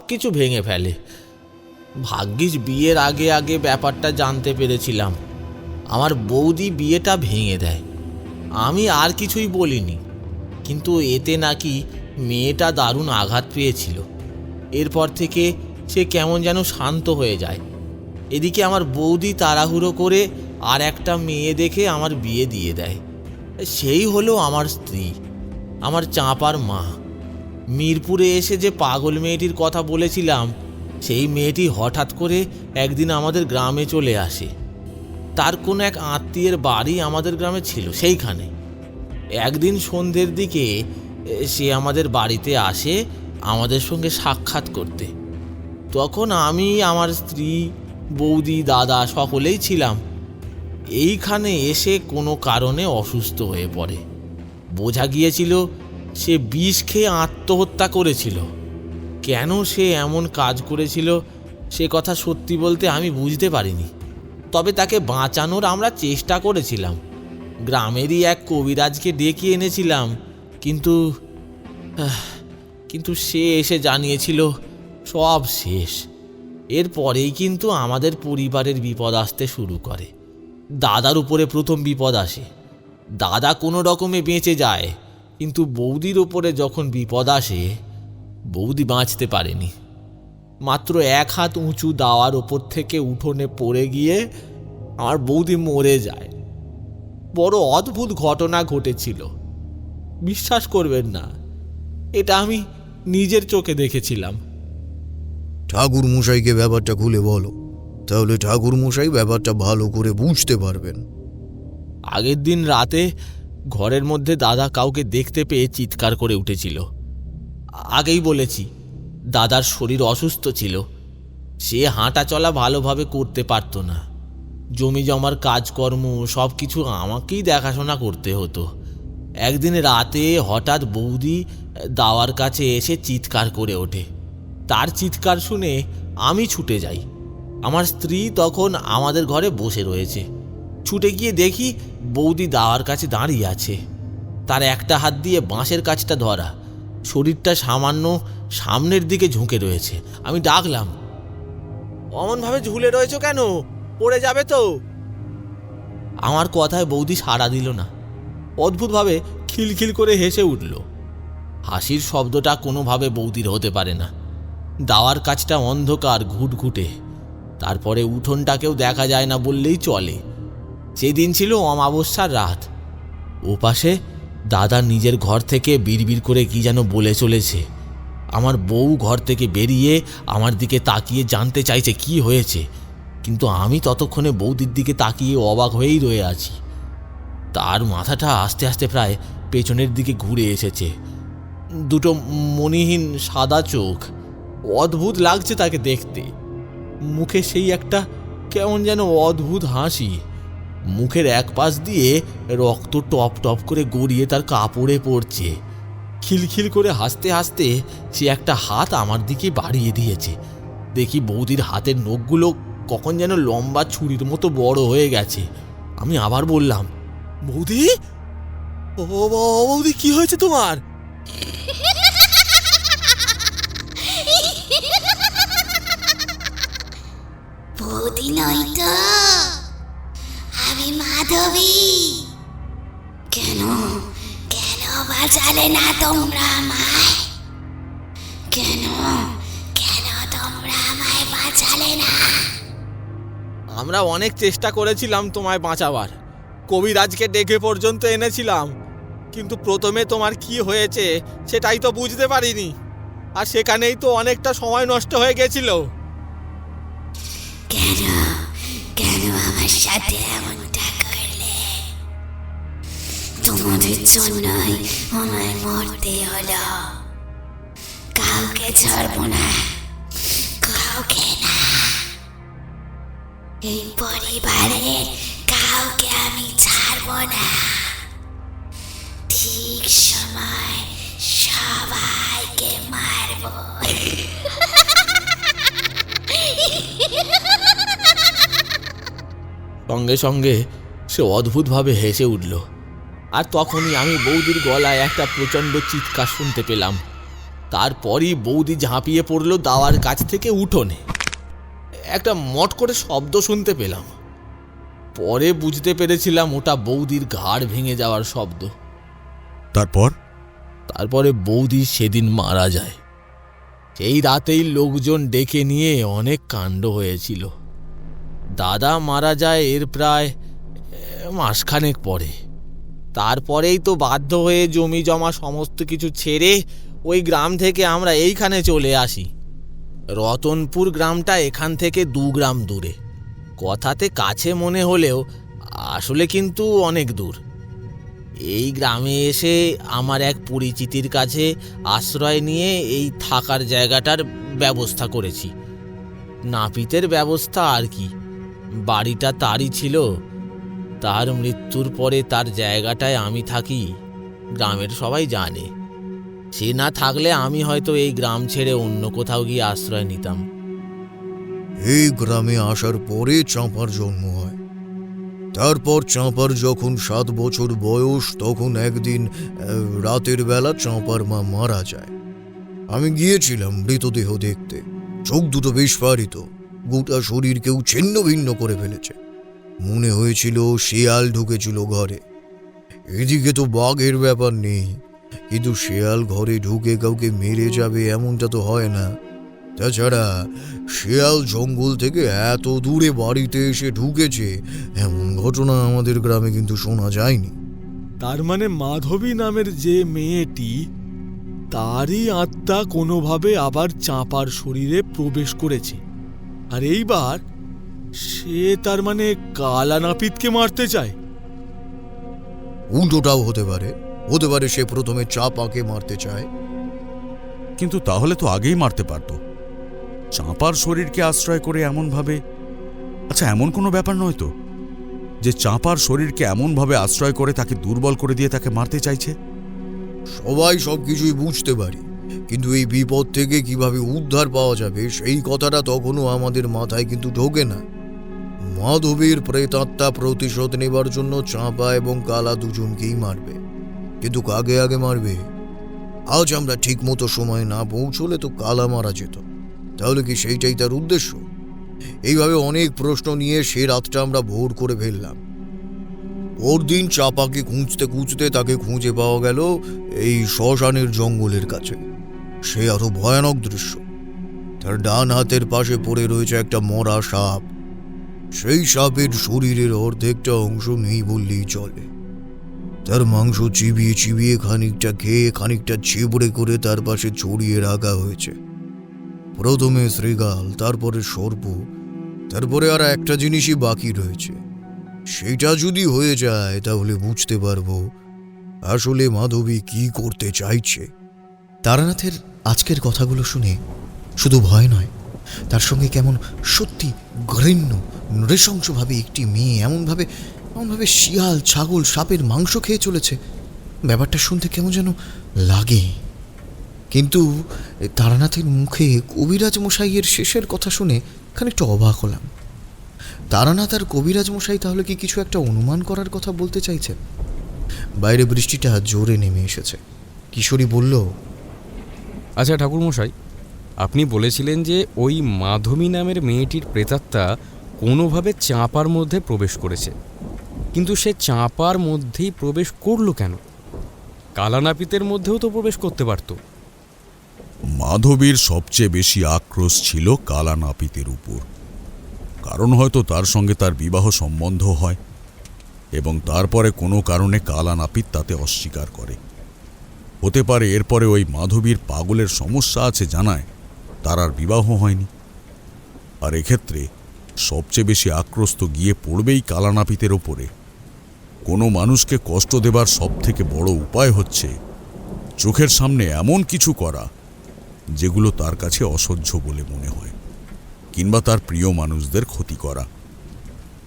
কিছু ভেঙে ফেলে। ভাগ্যিস বিয়ের আগে ব্যাপারটা জানতে পেরেছিলাম। আমার বৌদি বিয়েটা ভেঙে দেয়। আমি আর কিছুই বলিনি, কিন্তু এতে নাকি মেয়েটা দারুণ আঘাত পেয়েছিল। এরপর থেকে সে কেমন যেন শান্ত হয়ে যায়। এদিকে আমার বৌদি তাড়াহুড়ো করে আর একটা মেয়ে দেখে আমার বিয়ে দিয়ে দেয়। সেই হলো আমার স্ত্রী, আমার চাঁপার মা। মিরপুরে এসে যে পাগল মেয়েটির কথা বলেছিলাম, সেই মেয়েটি হঠাৎ করে একদিন আমাদের গ্রামে চলে আসে। তার কোনো এক আত্মীয়ের বাড়ি আমাদের গ্রামে ছিল সেইখানে। একদিন সন্ধ্যের দিকে সে আমাদের বাড়িতে আসে আমাদের সঙ্গে সাক্ষাৎ করতে। তখন আমি, আমার স্ত্রী, বৌদি, দাদা সকলেই ছিলাম। এইখানে এসে কোনো কারণে অসুস্থ হয়ে পড়ে। বোঝা গিয়েছিল সে বিষ খেয়ে আত্মহত্যা করেছিল। কেন সে এমন কাজ করেছিল সে কথা সত্যি বলতে আমি বুঝতে পারিনি। তবে তাকে বাঁচানোর আমরা চেষ্টা করেছিলাম। গ্রামেরই এক কবিরাজকে ডেকে এনেছিলাম, কিন্তু সে এসে জানিয়েছিল সব শেষ। এরপরেই কিন্তু আমাদের পরিবারের বিপদ আসতে শুরু করে। দাদার উপরে প্রথম বিপদ আসে। দাদা কোনো রকমে বেঁচে যায়, কিন্তু বৌদির ওপরে যখন বিপদ আসে বৌদি বাঁচতে পারেনি। মাত্র 1 হাত উঁচু দাওয়ার ওপর থেকে উঠোনে পড়ে গিয়ে আমার বৌদি মরে যায়। বড় অদ্ভুত ঘটনা ঘটেছিল, বিশ্বাস করবেন না, এটা আমি নিজের চোখে দেখেছিলাম। ঠাকুর মশাইকে ব্যাপারটা খুলে বলো, তাহলে ঠাকুর মশাই ব্যাপারটা ভালো করে বুঝতে পারবেন। আগের দিন রাতে ঘরের মধ্যে দাদা কাউকে দেখতে পেয়ে চিৎকার করে উঠেছিল। আগেই বলেছি, দাদার শরীর অসুস্থ ছিল। সে হাঁটা চলা ভালোভাবে করতে পারত না। জমি জমার কাজকর্ম সব কিছু আমাকেই দেখাশোনা করতে হতো। একদিন রাতে হঠাৎ বৌদি দাওয়ার কাছে এসে চিৎকার করে ওঠে। তার চিৎকার শুনে আমি ছুটে যাই। আমার স্ত্রী তখন আমাদের ঘরে বসে রয়েছে। ছুটে গিয়ে দেখি বৌদি দাওয়ার কাছে দাঁড়িয়ে আছে। তার একটা হাত দিয়ে বাঁশের কাছটা ধরা, শরীরটা সামান্য সামনের দিকে ঝুঁকে রয়েছে। আমি ডাকলাম, অমনভাবে ঝুলে রয়েছো কেন? পড়ে যাবে তো। আমার কথায় বৌদি সাড়া দিল না। অদ্ভুতভাবে খিলখিল করে হেসে উঠল। হাসির শব্দটা কোনোভাবে বৌদির হতে পারে না। দাওয়ার কাছটা অন্ধকার, ঘুটঘুটে। তারপরে উঠোনটাকেও দেখা যায় না বললেই চলে। সেদিন ছিল অমাবস্যার রাত। ওপাশে দাদা নিজের ঘর থেকে বিড়বিড় করে কি যেন বলে চলেছে। আমার বউ ঘর থেকে বেরিয়ে আমার দিকে তাকিয়ে জানতে চাইছে কি হয়েছে, কিন্তু আমি ততক্ষণে বৌদির দিকে তাকিয়ে অবাক হয়েই রয়ে আছি। তার মাথাটা আস্তে আস্তে প্রায় পেছনের দিকে ঘুরে এসেছে। দুটো মণিহীন সাদা চোখ, অদ্ভুত লাগছে তাকে দেখতে। মুখে সেই একটা কেমন যেন অদ্ভুত হাসি। মুখের এক পাশ দিয়ে রক্ত টপ টপ করে গড়িয়ে তার কাপড়ে পড়ছে। খিলখিল করে হাসতে হাসতে সে একটা হাত আমার দিকে বাড়িয়ে দিয়েছে। দেখি বৌদির হাতের নখগুলো কখন যেন লম্বা ছুরির মতো বড় হয়ে গেছে। আমি আবার বললাম, বৌদি, ও বৌদি, কি হয়েছে তোমার? বৌদি নয় তো, আমি মাধবী। কেন কেন বাঁচালে না তোমরা আমায়? কেন কেন তোমরা আমায় বাঁচালে না? আমরা অনেক চেষ্টা করেছিলাম তোমায় বাঁচাবার। কবিরাজকে ডেকে পর্যন্ত এনেছিলাম, কিন্তু প্রথমে তোমার কি হয়েছে সেটাই তো বুঝতে পারিনি। আর সেখানেই তো অনেকটা সময় নষ্ট হয়ে গেছিল। কেন কেন আমার সাথে এমনটা করলে? তোমাদের জন্যই আমায় মরতে হলো। কাউকে ছাড়বো না, কাউকে না। এই পরিবারে কাউকে আমি ছাড়বো না। ঠিক সময় সবাইকে মারবো। সঙ্গে সঙ্গে সে অদ্ভুতভাবে হেসে উঠল। আর তখনই আমি বৌদির গলায় একটা প্রচণ্ড চিৎকার শুনতে পেলাম। তারপরই বৌদি ঝাঁপিয়ে পড়ল দাওয়ার কাছ থেকে উঠোনে। একটা মট করে শব্দ শুনতে পেলাম। পরে বুঝতে পেরেছিলাম ওটা বৌদির ঘাড় ভেঙে যাওয়ার শব্দ। তারপরে বৌদি সেদিন মারা যায়। সেই রাতেই লোকজন ডেকে নিয়ে অনেক কাণ্ড হয়েছিল। দাদা মারা যায় এর প্রায় মাসখানেক পরে। তারপরেই তো বাধ্য হয়ে জমি জমা সমস্ত কিছু ছেড়ে ওই গ্রাম থেকে আমরা এইখানে চলে আসি। রতনপুর গ্রামটা এখান থেকে 2 গ্রাম দূরে। কথাতে কাছে মনে হলেও আসলে কিন্তু অনেক দূর। এই গ্রামে এসে আমার এক পরিচিতির কাছে আশ্রয় নিয়ে এই থাকার জায়গাটার ব্যবস্থা করেছি। নাপিতের ব্যবস্থা আর কি, বাড়িটা তারই ছিল। তার মৃত্যুর পরে তার জায়গাটায় আমি থাকি, গ্রামের সবাই জানে। সে না থাকলে আমি হয়তো এই গ্রাম ছেড়ে অন্য কোথাও গিয়ে আশ্রয় নিতাম। এই গ্রামে আসার পরে চাঁপার জন্ম হয়। তারপর চাঁপার যখন 7 বছর বয়স, তখন একদিন রাতের বেলা চাঁপার মা মারা যায়। আমি গিয়েছিলাম মৃতদেহ দেখতে। চোখ দুটো বিস্ফারিত, গোটা শরীর কেউ ছিন্ন ভিন্ন করে ফেলেছে। মনে হয়েছিল শেয়াল ঢুকেছিল ঘরে। এদিকে তো বাঘের ব্যাপার নেই, কিন্তু শেয়াল ঘরে ঢুকে কাউকে মেরে যাবে এমনটা তো হয় না। তাছাড়া শেয়াল জঙ্গল থেকে এত দূরে বাড়িতে এসে ঢুকেছে এমন ঘটনা আমাদের গ্রামে কিন্তু শোনা যায়নি। তার মানে মাধবী নামের যে মেয়েটি, তারই আত্মা কোনোভাবে আবার চাঁপার শরীরে প্রবেশ করেছে। আর এইবার সে তার মানে কালা নাপিতকে মারতে চায়। উল্টোটাও হতে পারে, হতে পারে সে প্রথমে চাঁপাকে মারতে চায়। কিন্তু তাহলে তো আগেই মারতে পারত। চাঁপার শরীরকে আশ্রয় করে এমনভাবে, আচ্ছা এমন কোনো ব্যাপার নয় তো যে চাঁপার শরীরকে এমনভাবে আশ্রয় করে তাকে দুর্বল করে দিয়ে তাকে মারতে চাইছে? সবাই সবকিছুই বুঝতে পারি, কিন্তু এই বিপদ থেকে কিভাবে উদ্ধার পাওয়া যাবে সেই কথাটা তখনও আমাদের মাথায় কিন্তু ঢোকে না। মাধবীর প্রেতাত্মা প্রতিশোধ নেবার জন্য চাঁপা এবং কালা দুজনকেই মারবে, কিন্তু কাকে আগে মারবে? আজ আমরা ঠিক মতো সময় না পৌঁছলে তো কালা মারা যেত। তাহলে কি সেইটাই তার উদ্দেশ্য? এইভাবে অনেক প্রশ্ন নিয়ে সে রাতটা আমরা ভোর করে ফেললাম। পরদিন চাপাকে খুঁজতে খুঁজতে তাকে খুঁজে পাওয়া গেল এই শ্মশানের জঙ্গলের কাছে। সে আরো ভয়ানক দৃশ্য। তার ডান হাতের পাশে পড়ে রয়েছে একটা মরা সাপ। সেই সাপের শরীরের অর্ধেকটা অংশ নেই বললেই চলে। তার মাংস চিবিয়ে চিবিয়ে খানিকটা খেয়ে খানিকটা ছিবড়ে করে তার পাশে ছড়িয়ে রাখা হয়েছে। প্রথমে শ্রীগাল, তারপরে সর্প, তারপরে আর একটা জিনিসই বাকি রয়েছে। সেটা যদি হয়ে যায় তাহলে বুঝতে পারবো আসলে মাধবী কি করতে চাইছে। তারানাথের আজকের কথাগুলো শুনে শুধু ভয় নয়, তার সঙ্গে কেমন সত্যি ঘৃণ্য নৃশংসভাবে একটি মেয়ে এমনভাবে শিয়াল, ছাগল, সাপের মাংস খেয়ে চলেছে, ব্যাপারটা শুনতে কেমন যেন লাগে। কিন্তু তারানাথের মুখে কবিরাজ মশাইয়ের শেষের কথা শুনে খানিকটা অবাক হলাম। তারানাথ আর কবিরাজ মশাই তাহলে কি কিছু একটা অনুমান করার কথা বলতে চাইছেন? বাইরে বৃষ্টিটা জোরে নেমে এসেছে। কিশোরী বলল, আচ্ছা ঠাকুরমশাই, আপনি বলেছিলেন যে ওই মাধবী নামের মেয়েটির প্রেতাত্মা কোনোভাবে চাঁপার মধ্যে প্রবেশ করেছে, কিন্তু সে চাঁপার মধ্যেই প্রবেশ করলো কেন? কালানাপিতের মধ্যেও তো প্রবেশ করতে পারত। মাধবীর সবচেয়ে বেশি আক্রোশ ছিল কালা নাপিতের উপর। কারণ হয়তো তার সঙ্গে তার বিবাহ সম্বন্ধ হয় এবং তারপরে কোনো কারণে কালা নাপিত তাতে অস্বীকার করে। হতে পারে এরপরে ওই মাধবীর পাগলের সমস্যা আছে জানায় তার আর বিবাহ হয়নি। আর এক্ষেত্রে সবচেয়ে বেশি আক্রোশ তো গিয়ে পড়বেই কালা নাপিতের ওপরে। কোনো মানুষকে কষ্ট দেবার সবথেকে বড় উপায় হচ্ছে চোখের সামনে এমন কিছু করা যেগুলো তার কাছে অসহ্য বলে মনে হয়, কিংবা তার প্রিয় মানুষদের ক্ষতি করা।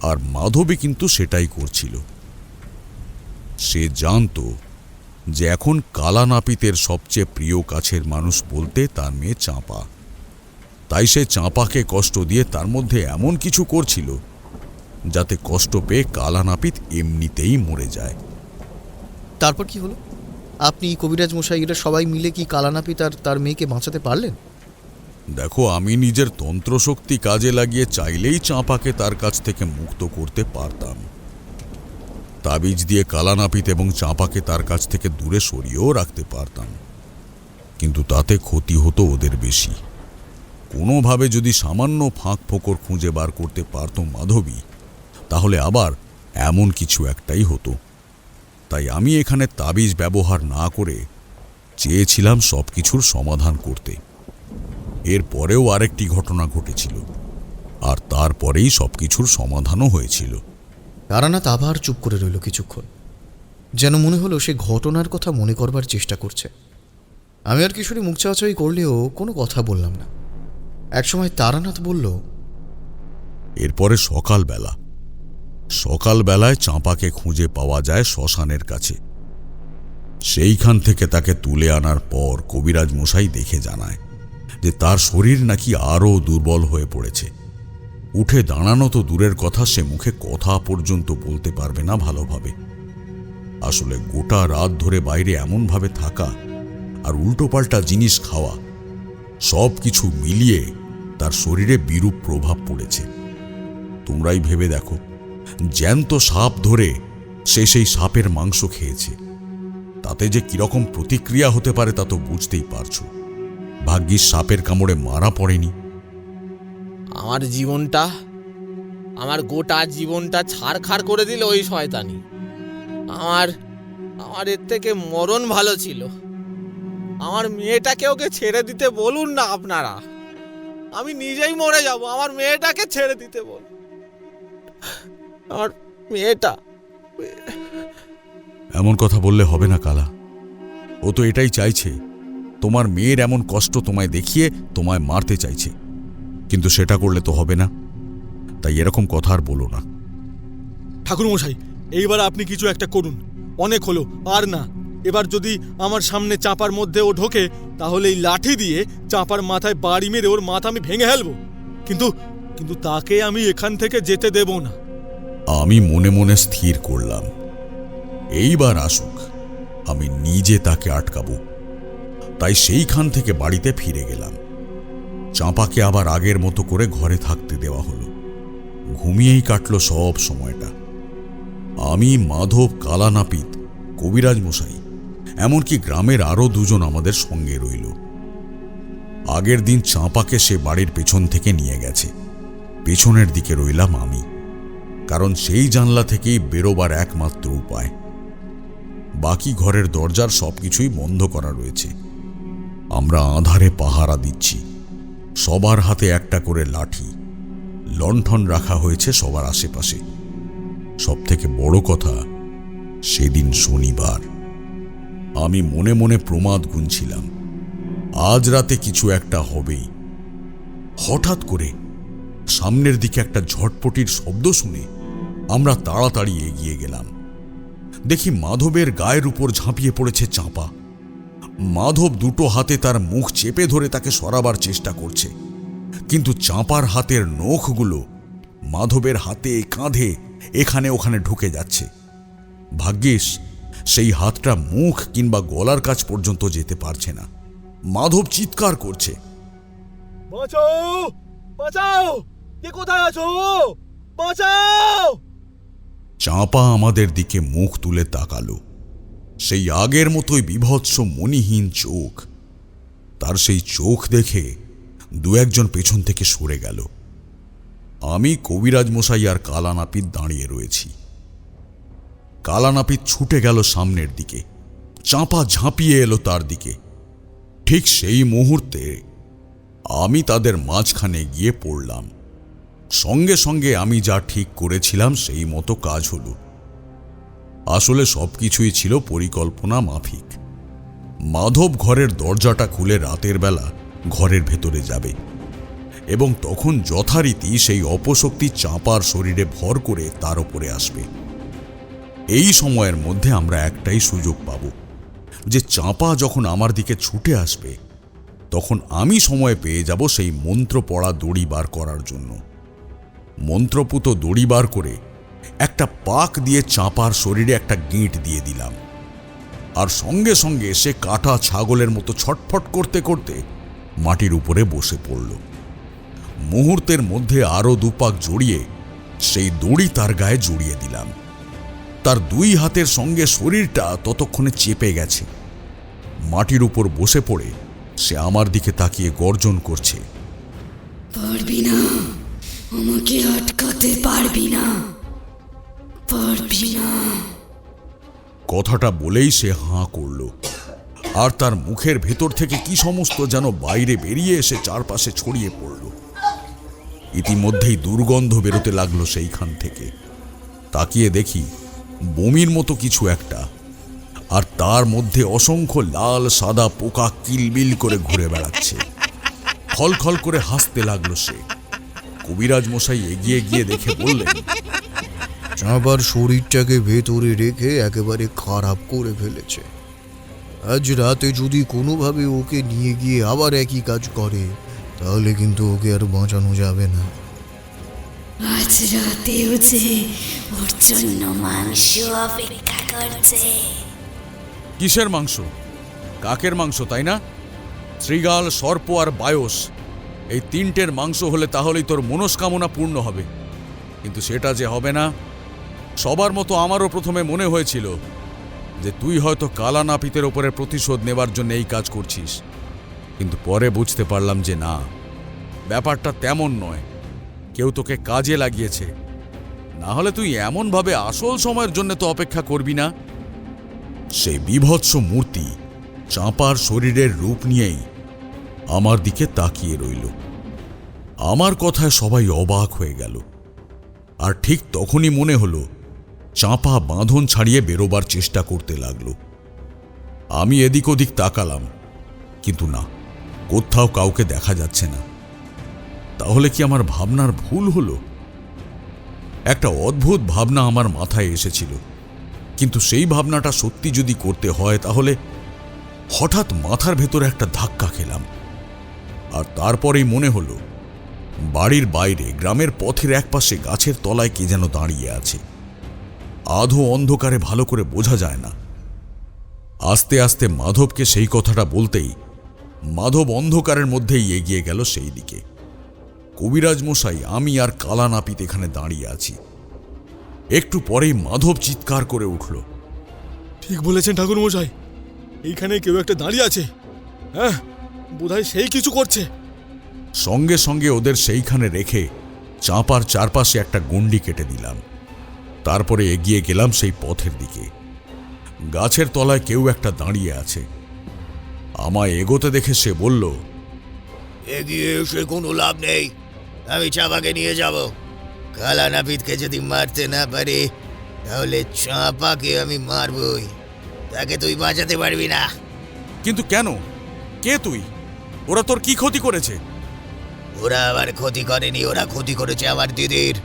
আর মাধবী কিন্তু সেটাই করছিল। সে জানতো যে এখন কালা নাপিতের সবচেয়ে প্রিয় কাছের মানুষ বলতে তার মেয়ে চাঁপা। তাই সে চাঁপাকে কষ্ট দিয়ে তার মধ্যে এমন কিছু করছিল যাতে কষ্ট পেয়ে কালা নাপিত এমনিতেই মরে যায়। তারপর কি হলো? আপনি, কবিরাজ মশাই, এরা সবাই মিলে কি কালানাপিত আর তার মেয়েকে বাঁচাতে পারলেন? দেখো, আমি নিজের তন্ত্রশক্তি কাজে লাগিয়ে চাইলেই চাঁপাকে তার কাছ থেকে মুক্ত করতে পারতাম। তাবিজ দিয়ে কালানাপিত এবং চাঁপাকে তার কাছ থেকে দূরে সরিয়েও রাখতে পারতাম, কিন্তু তাতে ক্ষতি হতো ওদের বেশি। কোনোভাবে যদি সামান্য ফাঁক ফোকর খুঁজে বার করতে পারত মাধবী, তাহলে আবার এমন কিছু একটাই হতো। তাই আমি এখানে তাবিজ ব্যবহার না করে চেয়েছিলাম সবকিছুর সমাধান করতে। এর পরেও আরেকটি ঘটনা ঘটেছিল। আর তারপরেই সবকিছুর সমাধানও হয়েছিল। তারানাথ আবার চুপ করে রইল কিছুক্ষণ, যেন মনে হলো সে ঘটনার কথা মনে করবার চেষ্টা করছে। আমি আর কিশোরী মুখ চাওয়াচাই করলেও কোনো কথা বললাম না। একসময় তারানাথ বলল, এরপরে সকালবেলায় চাঁপাকে খুঁজে পাওয়া যায় শ্মশানের কাছে। সেইখান থেকে তাকে তুলে আনার পর কবিরাজ মশাই দেখে জানায় যে তার শরীর নাকি আরও দুর্বল হয়ে পড়েছে। উঠে দাঁড়ানো তো দূরের কথা, সে মুখে কথা পর্যন্ত বলতে পারবে না ভালোভাবে। আসলে গোটা রাত ধরে বাইরে এমনভাবে থাকা আর উল্টোপাল্টা জিনিস খাওয়া, সব কিছু মিলিয়ে তার শরীরে বিরূপ প্রভাব পড়েছে। তোমরাই ভেবে দেখো, জ্যান্ত সাপ ধরে সে সেই সাপের মাংস খেয়েছে, তাতে যে কিরকম প্রতিক্রিয়া হতে পারে তা তো বুঝতেই পারছো। ভাগ্যিস সাপের কামড়ে মারা পড়েনি। আমার গোটা জীবনটা ছাড়খাড় করে দিল ওই শয়তানি। আমার এর থেকে মরণ ভালো ছিল। আমার মেয়েটাকে ওকে ছেড়ে দিতে বলুন না আপনারা। আমি নিজেই মরে যাব, আমার মেয়েটাকে ছেড়ে দিতে বল। আমার মেয়েটা। এমন কথা বললে হবে না কালা। ও তো এটাই চাইছে, তোমার মেয়ের এমন কষ্ট তোমায় দেখিয়ে তোমায় মারতে চাইছে, কিন্তু সেটা করলে তো হবে না। তাই এরকম কথা আর বলো না। ঠাকুরমশাই, এইবার আপনি কিছু একটা করুন। অনেক হলো, আর না। এবার যদি আমার সামনে চাঁপার মধ্যে ও ঢোকে, তাহলে এই লাঠি দিয়ে চাঁপার মাথায় বাড়ি মেরে ওর মাথা আমি ভেঙে ফেলবো। কিন্তু তাকে আমি এখান থেকে যেতে দেব না। আমি মনে মনে স্থির করলাম, এইবার আসুক, আমি নিজে তাকে আটকাবো। তাই সেইখান থেকে বাড়িতে ফিরে গেলাম। চাঁপাকে আবার আগের মতো করে ঘরে থাকতে দেওয়া হলো। ঘুমিয়েই কাটল সব সময়টা। আমি, মাধব, কালানাপিত, কবিরাজ মশাই, এমনকি গ্রামের আরো দুজন আমাদের সঙ্গে রইল। আগের দিন চাঁপাকে সে বাড়ির পেছন থেকে নিয়ে গেছে। পেছনের দিকে রইলাম আমি, কারণ সেই জানলা থেকেই বেরোবার একমাত্র উপায়। বাকি ঘরের দরজার সবকিছুই বন্ধ করা রয়েছে। আমরা আঁধারে পাহারা দিচ্ছি। সবার হাতে একটা করে লাঠি, লণ্ঠন রাখা হয়েছে সবার আশেপাশে। সবথেকে বড় কথা, সেদিন শনিবার। আমি মনে মনে প্রমাদ গুনছিলাম, আজ রাতে কিছু একটা হবেই। হঠাৎ করে সামনের দিকে একটা ঝটপটির শব্দ শুনে আমরা তাড়াতাড়ি এগিয়ে গেলাম। দেখি মাধবের গায়ের উপর ঝাঁপিয়ে পড়েছে চাঁপা। মাধব দুটো হাতে তার মুখ চেপে ধরে তাকে সরাবার চেষ্টা করছে, কিন্তু চাঁপার হাতের নখগুলো মাধবের হাতে, কাঁধে, এখানে ওখানে ঢুকে যাচ্ছে। ভাগ্যিস সেই হাতটা মুখ কিংবা গলার কাছ পর্যন্ত যেতে পারছে না। মাধব চিৎকার করছে, বাঁচাও, বাঁচাও, কে কোথায় আছো? বাঁচাও! চাঁপা আমাদের দিকে মুখ তুলে তাকালো। সেই আগের মতোই বিভৎস মণিহীন চোখ। তার সেই চোখ দেখে দু একজন পেছন থেকে সরে গেল। আমি, কবিরাজ মশাই আর কালানাপিত দাঁড়িয়ে রয়েছি। কালানাপিত ছুটে গেল সামনের দিকে, চাঁপা ঝাঁপিয়ে এলো তার দিকে। ঠিক সেই মুহূর্তে আমি তাদের মাঝখানে গিয়ে পড়লাম। সঙ্গে সঙ্গে আমি যা ঠিক করেছিলাম সেই মতো কাজ হলো। আসলে সবকিছুই ছিল পরিকল্পনা মাফিক। মাধব ঘরের দরজাটা খুলে রাতের বেলা ঘরের ভেতরে যাবে এবং তখন যথারীতি সেই অপশক্তি চাঁপার শরীরে ভর করে তার উপরে আসবে। এই সময়ের মধ্যে আমরা একটাই সুযোগ পাব, যে চাঁপা যখন আমার দিকে ছুটে আসবে তখন আমি সময় পেয়ে যাব সেই মন্ত্র পড়া দড়ি বার করার জন্য। মন্ত্রপুত দড়ি বার করে একটা পাক দিয়ে চাঁপার শরীরে একটা গিঁট দিয়ে দিলাম, আর সঙ্গে সঙ্গে সে কাটা ছাগলের মতো ছটফট করতে করতে মাটির উপরে বসে পড়ল। মুহূর্তের মধ্যে আরো দুপাক জড়িয়ে সেই দড়ি তার গায়ে জড়িয়ে দিলাম। তার দুই হাতের সঙ্গে শরীরটা ততক্ষণে চেপে গেছে। মাটির উপর বসে পড়ে সে আমার দিকে তাকিয়ে গর্জন করছে, পারবি না, আমাকে আটকাতে পারবি না, পারবি না। কথাটা বলেই সে হাঁ করল, আর তার মুখের ভেতর থেকে কি সমস্ত যেন বাইরে বেরিয়ে এসে চারপাশে ছড়িয়ে পড়ল। ইতিমধ্যেই দুর্গন্ধ বেরোতে লাগলো সেইখান থেকে। তাকিয়ে দেখি বমির মতো কিছু একটা, আর তার মধ্যে অসংখ্য লাল সাদা পোকা কিলবিল করে ঘুরে বেড়াচ্ছে। খলখল করে হাসতে লাগলো সে। কবিরাজ মশাই এগিয়ে গিয়ে দেখে বললেন, চাঁপার শরীরটাকে ভেতরে রেখে একেবারে খারাপ করে ফেলেছে। আজ রাতে যদি কোনোভাবে ওকে নিয়ে গিয়ে আবার একই কাজ করে, তাহলে কিন্তু ওকে আর বাঁচানো যাবে না। আজ রাতেও যে ওর জন্য মাংস অপেক্ষা করছে। কিসের মাংস? কাকের মাংস, তাই না? শ্রীগাল, সর্প আর বায়স, এই তিনটের মাংস হলে তাহলেই তোর মনস্কামনা পূর্ণ হবে। কিন্তু সেটা যে হবে না। সবার মতো আমারও প্রথমে মনে হয়েছিল যে তুই হয়তো কালা নাপিতের ওপরে প্রতিশোধ নেবার জন্য এই কাজ করছিস, কিন্তু পরে বুঝতে পারলাম যে না, ব্যাপারটা তেমন নয়। কেউ তোকে কাজে লাগিয়েছে, না হলে তুই এমনভাবে আসল সময়ের জন্য তো অপেক্ষা করবি না। সেই বিভৎস মূর্তি চাঁপার শরীরের রূপ নিয়েই আমার দিকে তাকিয়ে রইল। আমার কথায় সবাই অবাক হয়ে গেল। আর ঠিক তখনই মনে হলো চাঁপা বাঁধন ছাড়িয়ে বেরোবার চেষ্টা করতে লাগলো। আমি এদিক ওদিক তাকালাম, কিন্তু না, কোথাও কাউকে দেখা যাচ্ছে না। তাহলে কি আমার ভাবনার ভুল হলো? একটা অদ্ভুত ভাবনা আমার মাথায় এসেছিল, কিন্তু সেই ভাবনাটা সত্যি যদি করতে হয় তাহলে হঠাৎ মাথার ভেতরে একটা ধাক্কা খেলাম। আর তারপরেই মনে হলো বাড়ির বাইরে গ্রামের পথের একপাশে গাছের তলায় কে যেন দাঁড়িয়ে আছে। আধো অন্ধকারে ভালো করে বোঝা যায় না। আস্তে আস্তে মাধবকে সেই কথাটা বলতেই মাধব অন্ধকারের মধ্যেই এগিয়ে গেল সেই দিকে। কবিরাজ মশাই, আমি আর কালা নাপিত এখানে দাঁড়িয়ে আছি। একটু পরেই মাধব চিৎকার করে উঠল, ঠিক বলেছেন ঠাকুর মশাই, এইখানে কেউ একটা দাঁড়িয়ে আছে। হ্যাঁ, বোধহয় সেই কিছু করছে। সঙ্গে সঙ্গে ওদের সেইখানে রেখে চাঁপার চারপাশে একটা গণ্ডি কেটে দিলাম। তারপরে এগিয়ে গেলাম সেই পথের দিকে। গাছের তলায় কেউ একটা দাঁড়িয়ে আছে। আমায় এগোতে দেখে সে বলল, এগিয়ে এসে কোনো লাভ নেই, আমি চাপাকে নিয়ে যাব। কালা নাপিতকে যদি মারতে না পারে, তাহলে চাপাকে আমি মারবই। তাকে তুই বাঁচাতে পারবি না। কিন্তু কেন? কে তুই? ওরা তোর কি ক্ষতি করেছে? ওরা আমার ক্ষতি করেনি, ওরা ক্ষতি করেছে আমার দিদির।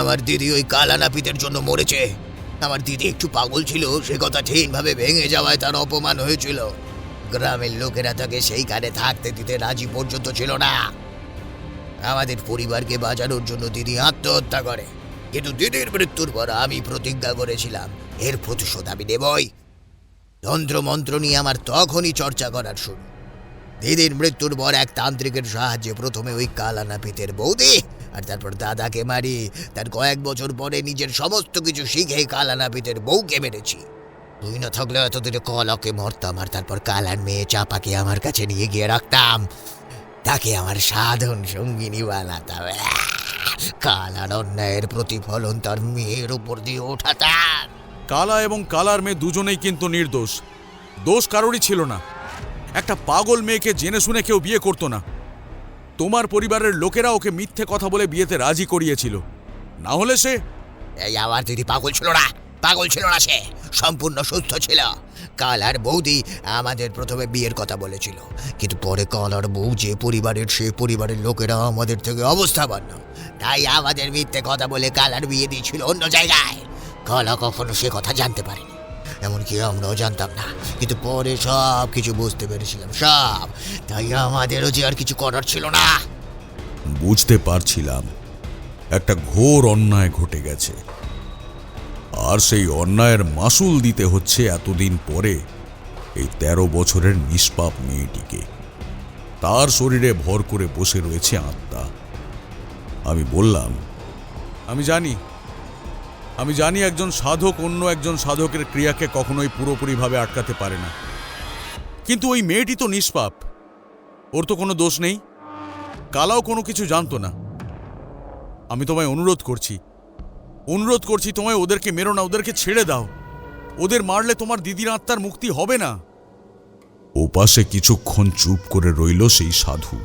আমার দিদি ওই কালা নাপিতের জন্য মরেছে। আমার দিদি একটু পাগল ছিল, সে কথা ঠিকভাবে ভেঙে যাওয়ায় তার অপমান হয়েছিল। গ্রামের লোকেরা তাকে সেইখানে থাকতে দিতে রাজি পর্যন্ত ছিল না। আমাদের পরিবারকে বাঁচানোর জন্য দিদি আত্মহত্যা করে। কিন্তু দিদির মৃত্যুর পর আমি প্রতিজ্ঞা করেছিলাম এর প্রতিশোধ আমি নেবই। তন্ত্র মন্ত্র নিয়ে আমার তখনই চর্চা করার শুরু। দিদির মৃত্যুর পর এক তান্ত্রিকের সাহায্যে প্রথমে ওই কালা নাপিতের বৌদি আর তারপর দাদাকে মারি। তার কয়েক বছর পরে নিজের সমস্ত কিছু শিখে কালা নাপিতের বউকে মেরেছি। তুই না থাকলে এতদিনে কলাকে মরতাম, আর তারপর কালার মেয়ে চাপাকে আমার কাছে নিয়ে গিয়ে রাখতাম। তাকে আমার সাধন সঙ্গিনী বানাতাম। কালার অন্যায়ের প্রতিফলন তার মেয়ের উপর দিয়ে ওঠাতাম। কালা এবং কালার মেয়ে দুজনেই কিন্তু নির্দোষ। দোষ কারোরই ছিল না। একটা পাগল মেয়েকে জেনে শুনে কেউ বিয়ে করতো না। তোমার পরিবারের লোকেরা ওকে মিথ্যে কথা বলে বিয়েতে রাজি করিয়েছিল, না হলে সে... এই আমার দিদি পাগল ছিল না, পাগল ছিল না, সে সম্পূর্ণ সুস্থ ছিল। কালার বৌদি আমাদের প্রথমে বিয়ের কথা বলেছিল, কিন্তু পরে কালার বউ যে পরিবারের, সে পরিবারের লোকেরা আমাদের থেকে অবস্থাবান্য, তাই আমাদের মিথ্যে কথা বলে কালার বিয়ে দিয়েছিল অন্য জায়গায়। কালা কখনো সে কথা জানতে পারেনি, এমনকি আমরাও জানতাম না। কিন্তু পরে সব কিছু বুঝতে পেরেছিলাম, সব। তাই আমাদেরও যে আর কিছু করার ছিল না। বুঝতে পারছিলাম একটা ঘোর অন্যায় ঘটে গেছে, আর সেই অন্যায়ের মাসুল দিতে হচ্ছে এতদিন পরে এই 13 বছরের নিষ্পাপ মেয়েটিকে। তার শরীরে ভর করে বসে রয়েছে আত্মা। আমি বললাম, আমি জানি একজন সাধক অন্য একজন সাধকের ক্রিয়াকে কখনোই পুরোপুরিভাবে আটকাতে পারে না, কিন্তু ওই মেয়েটি তো নিষ্পাপ, ওর তো কোনো দোষ নেই। কালাও কোনো কিছু জানতো না। আমি তোমায় অনুরোধ করছি তোমায় ওদেরকে মেরো না, ওদেরকে ছেড়ে দাও। ওদের মারলে তোমার দিদির আত্মার মুক্তি হবে না। ওপাশে কিছুক্ষণ চুপ করে রইল সেই সাধু।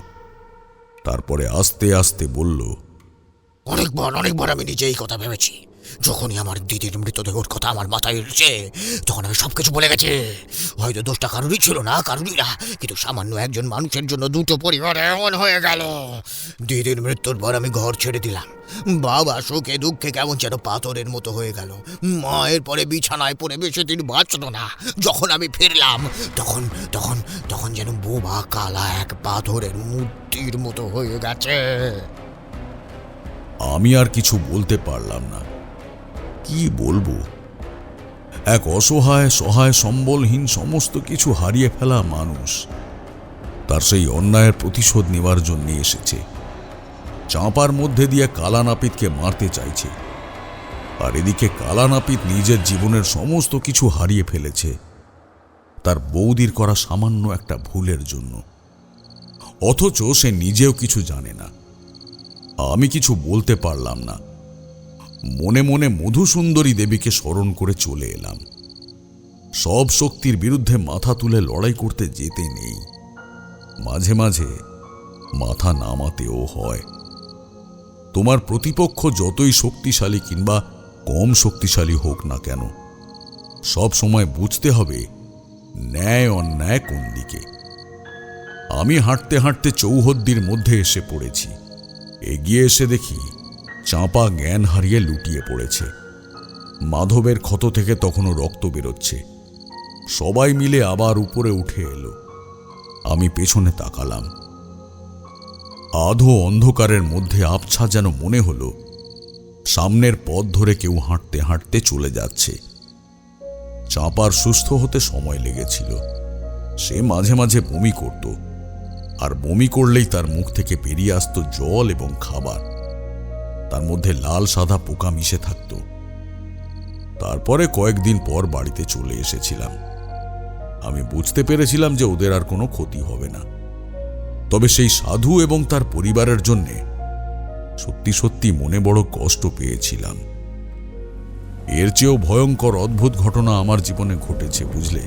তারপরে আস্তে আস্তে বলল, অনেকবার আমি নিজে এই কথা ভেবেছি। যখনই আমার দিদির মৃতদেহর কথা আমার মাথায় এসেছে, তখন আমি সবকিছু বলে গেছি। হয়তো দোষটা কারুরই ছিল না, কারুরই না, কিন্তু সামান্য একজন মানুষের জন্য দুটো পরিবার এমন হয়ে গেল। দিদির মৃত্যুর পর আমি ঘর ছেড়ে দিলাম। বাবা সুখে দুঃখে কেমন যেন পাথরের মতো হয়ে গেল। মায়ের পরে বিছানায় পড়ে বেশি দিন বাঁচত না। যখন আমি ফিরলাম, তখন তখন তখন যেন বোবা কালা এক পাথরের মূর্তির মতো হয়ে গেছে। আমি আর কিছু বলতে পারলাম না। কি বলবো? এক অসহায় সহায় সম্বলহীন সমস্ত কিছু হারিয়ে ফেলা মানুষ তার সেই অন্যায়ের প্রতিশোধ নেওয়ার জন্য এসেছে। চাঁপার মধ্যে দিয়ে কালানাপিতকে মারতে চাইছে, আর এদিকে কালানাপিত নিজের জীবনের সমস্ত কিছু হারিয়ে ফেলেছে তার বৌদির করা সামান্য একটা ভুলের জন্য। অথচ সে নিজেও কিছু জানে না। আমি কিছু বলতে পারলাম না। মনে মনে মধুসুন্দরী দেবীকে স্মরণ করে চলে এলাম। সব শক্তির বিরুদ্ধে মাথা তুলে লড়াই করতে যেতে নেই, মাঝে মাঝে মাথা নামাতেও হয়। তোমার প্রতিপক্ষ যতই শক্তিশালী কিংবা কম শক্তিশালী হোক না কেন, সব সময় বুঝতে হবে ন্যায় অন্যায় কোন দিকে। আমি হাঁটতে হাঁটতে চৌহদ্দির মধ্যে এসে পড়েছি। এগিয়ে এসে দেখি চাঁপা জ্ঞান হারিয়ে লুটিয়ে পড়েছে। মাধবের ক্ষত থেকে তখনও রক্ত বেরোচ্ছে। সবাই মিলে আবার উপরে উঠে এলো। আমি পেছনে তাকালাম। আধো অন্ধকারের মধ্যে আবছা যেন মনে হলো সামনের পথ ধরে কেউ হাঁটতে হাঁটতে চলে যাচ্ছে। চাঁপার সুস্থ হতে সময় লেগেছিল। সে মাঝে মাঝে বমি করত, আর বমি করলেই তার মুখ থেকে বেরিয়ে আসতো জল এবং খাবার। তার মধ্যে লাল সাদা পোকা মিশে থাকত। তারপরে কয়েকদিন পর বাড়িতে চলে এসেছিলাম। আমি বুঝতে পেরেছিলাম যে ওদের আর কোনো ক্ষতি হবে না। তবে সেই সাধু এবং তার পরিবারের জন্য সত্যি সত্যি মনে বড় কষ্ট পেয়েছিলাম। এর চেয়েও ভয়ঙ্কর অদ্ভুত ঘটনা আমার জীবনে ঘটেছে, বুঝলে।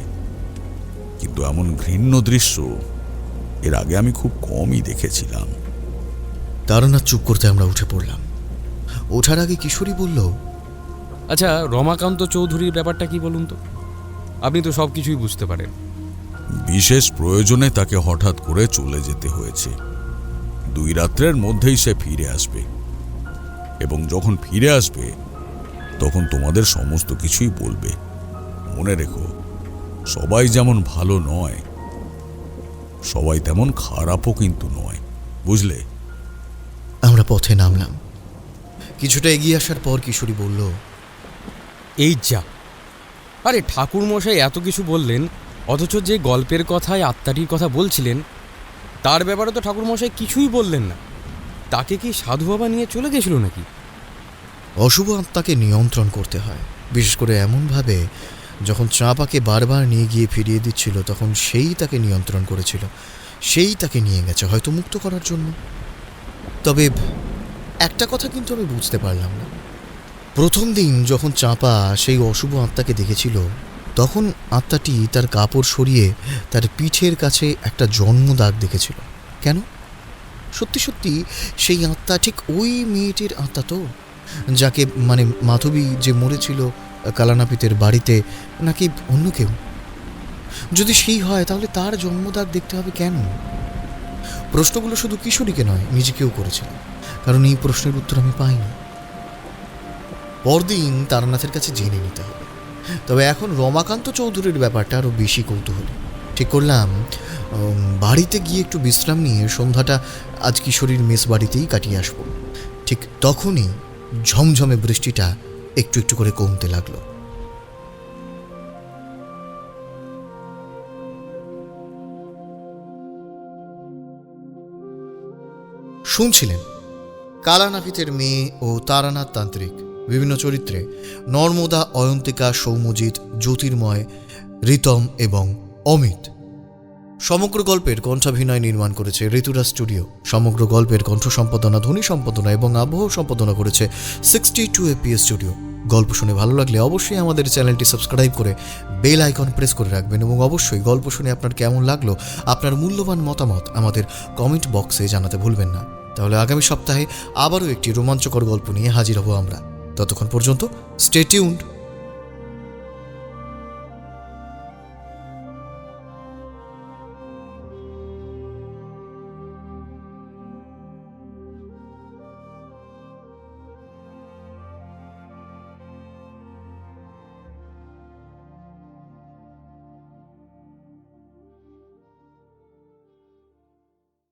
কিন্তু এমন ঘৃণ্য দৃশ্য এর আগে আমি খুব কমই দেখেছিলাম। তারানাথ চুপ করতে আমরা উঠে পড়লাম। ওঠার আগে কিশোরী বলল, আচ্ছা, রমাকান্ত চৌধুরীর ব্যাপারটা কি বলুন তো? আপনি তো সব কিছুই বুঝতে পারেন। বিশেষ প্রয়োজনে তাকে হঠাৎ করে চলে যেতে হয়েছে। 2 রাত্রের মধ্যেই সে ফিরে আসবে, এবং যখন ফিরে আসবে তখন তোমাদের সমস্ত কিছুই বলবে। মনে রেখো, সবাই যেমন ভালো নয়, সবাই তেমন খারাপও কিন্তু নয়, বুঝলে। আমরা পথে নামলাম। কিছুটা এগিয়ে আসার পর কিশোরী বলল, এই যা, আরে ঠাকুরমশাই এত কিছু বললেন, অথচ যে গল্পের কথায় আত্মাটির কথা বলছিলেন তার ব্যাপারে তো ঠাকুরমশাই কিছুই বললেন না। তাকে কি সাধু বাবা নিয়ে চলে গেছিল নাকি? অশুভ আত্মাকে নিয়ন্ত্রণ করতে হয়, বিশেষ করে এমনভাবে যখন চাঁপাকে বারবার নিয়ে গিয়ে ফিরিয়ে দিচ্ছিল তখন সেই তাকে নিয়ন্ত্রণ করেছিল। সেই তাকে নিয়ে গেছে হয়তো মুক্ত করার জন্য। তবে একটা কথা কিন্তু আমি বুঝতে পারলাম না। প্রথম দিন যখন চাঁপা সেই অশুভ আত্মাকে দেখেছিল, তখন আত্মাটি তার কাপড় সরিয়ে তার পিঠের কাছে একটা জন্মদাগ দেখেছিল। কেন? সত্যি সত্যি সেই আত্মা ঠিক ওই মেয়েটির আত্মা তো, যাকে মানে মাধবী যে মরেছিল কালানাপিতের বাড়িতে, নাকি অন্য কেউ? যদি সেই হয় তাহলে তার জন্মদাগ দেখতে হবে কেন? প্রশ্নগুলো শুধু কিশোরীকে নয়, নিজেকেও করেছিল, কারণ এই প্রশ্নের উত্তর আমি পাইনি। পরদিন তারানাথের কাছে জেনে নিতে হবে। তবে এখন রমাকান্ত চৌধুরীর ব্যাপারটা আরও বেশি কৌতূহলী। ঠিক করলাম বাড়িতে গিয়ে একটু বিশ্রাম নিয়ে সন্ধ্যাটা আজ কিশোরীর মেস বাড়িতেই কাটিয়ে আসবো। ঠিক তখনই ঝমঝমে বৃষ্টিটা একটু একটু করে কমতে লাগলো। শুনছিলেন কালানাপিতের মেয়ে ও তারানাথ তান্ত্রিক, বিভিন্ন চরিত্রে নর্মদা, অয়ন্তিকা, সৌম্যজিৎ, জ্যোতির্ময়, ঋতম এবং অমিত। সমগ্র গল্পের কণ্ঠাভিনয় নির্মাণ করেছে ঋতুরাজ স্টুডিও। সমগ্র গল্পের কণ্ঠ সম্পাদনা, ধ্বনি সম্পাদনা এবং আবহ সম্পাদনা করেছে 62 APS স্টুডিও। গল্প শুনে ভালো লাগলে অবশ্যই আমাদের চ্যানেলটি সাবস্ক্রাইব করে বেল আইকন প্রেস করে রাখবেন, এবং অবশ্যই গল্প শুনে আপনার কেমন লাগলো আপনার মূল্যবান মতামত আমাদের কমেন্ট বক্সে জানাতে ভুলবেন না। তাহলে আগামী সপ্তাহে আবারও একটি রোমাঞ্চকর গল্প নিয়ে হাজির হব আমরা। ততক্ষণ পর্যন্ত স্টে টিউনড।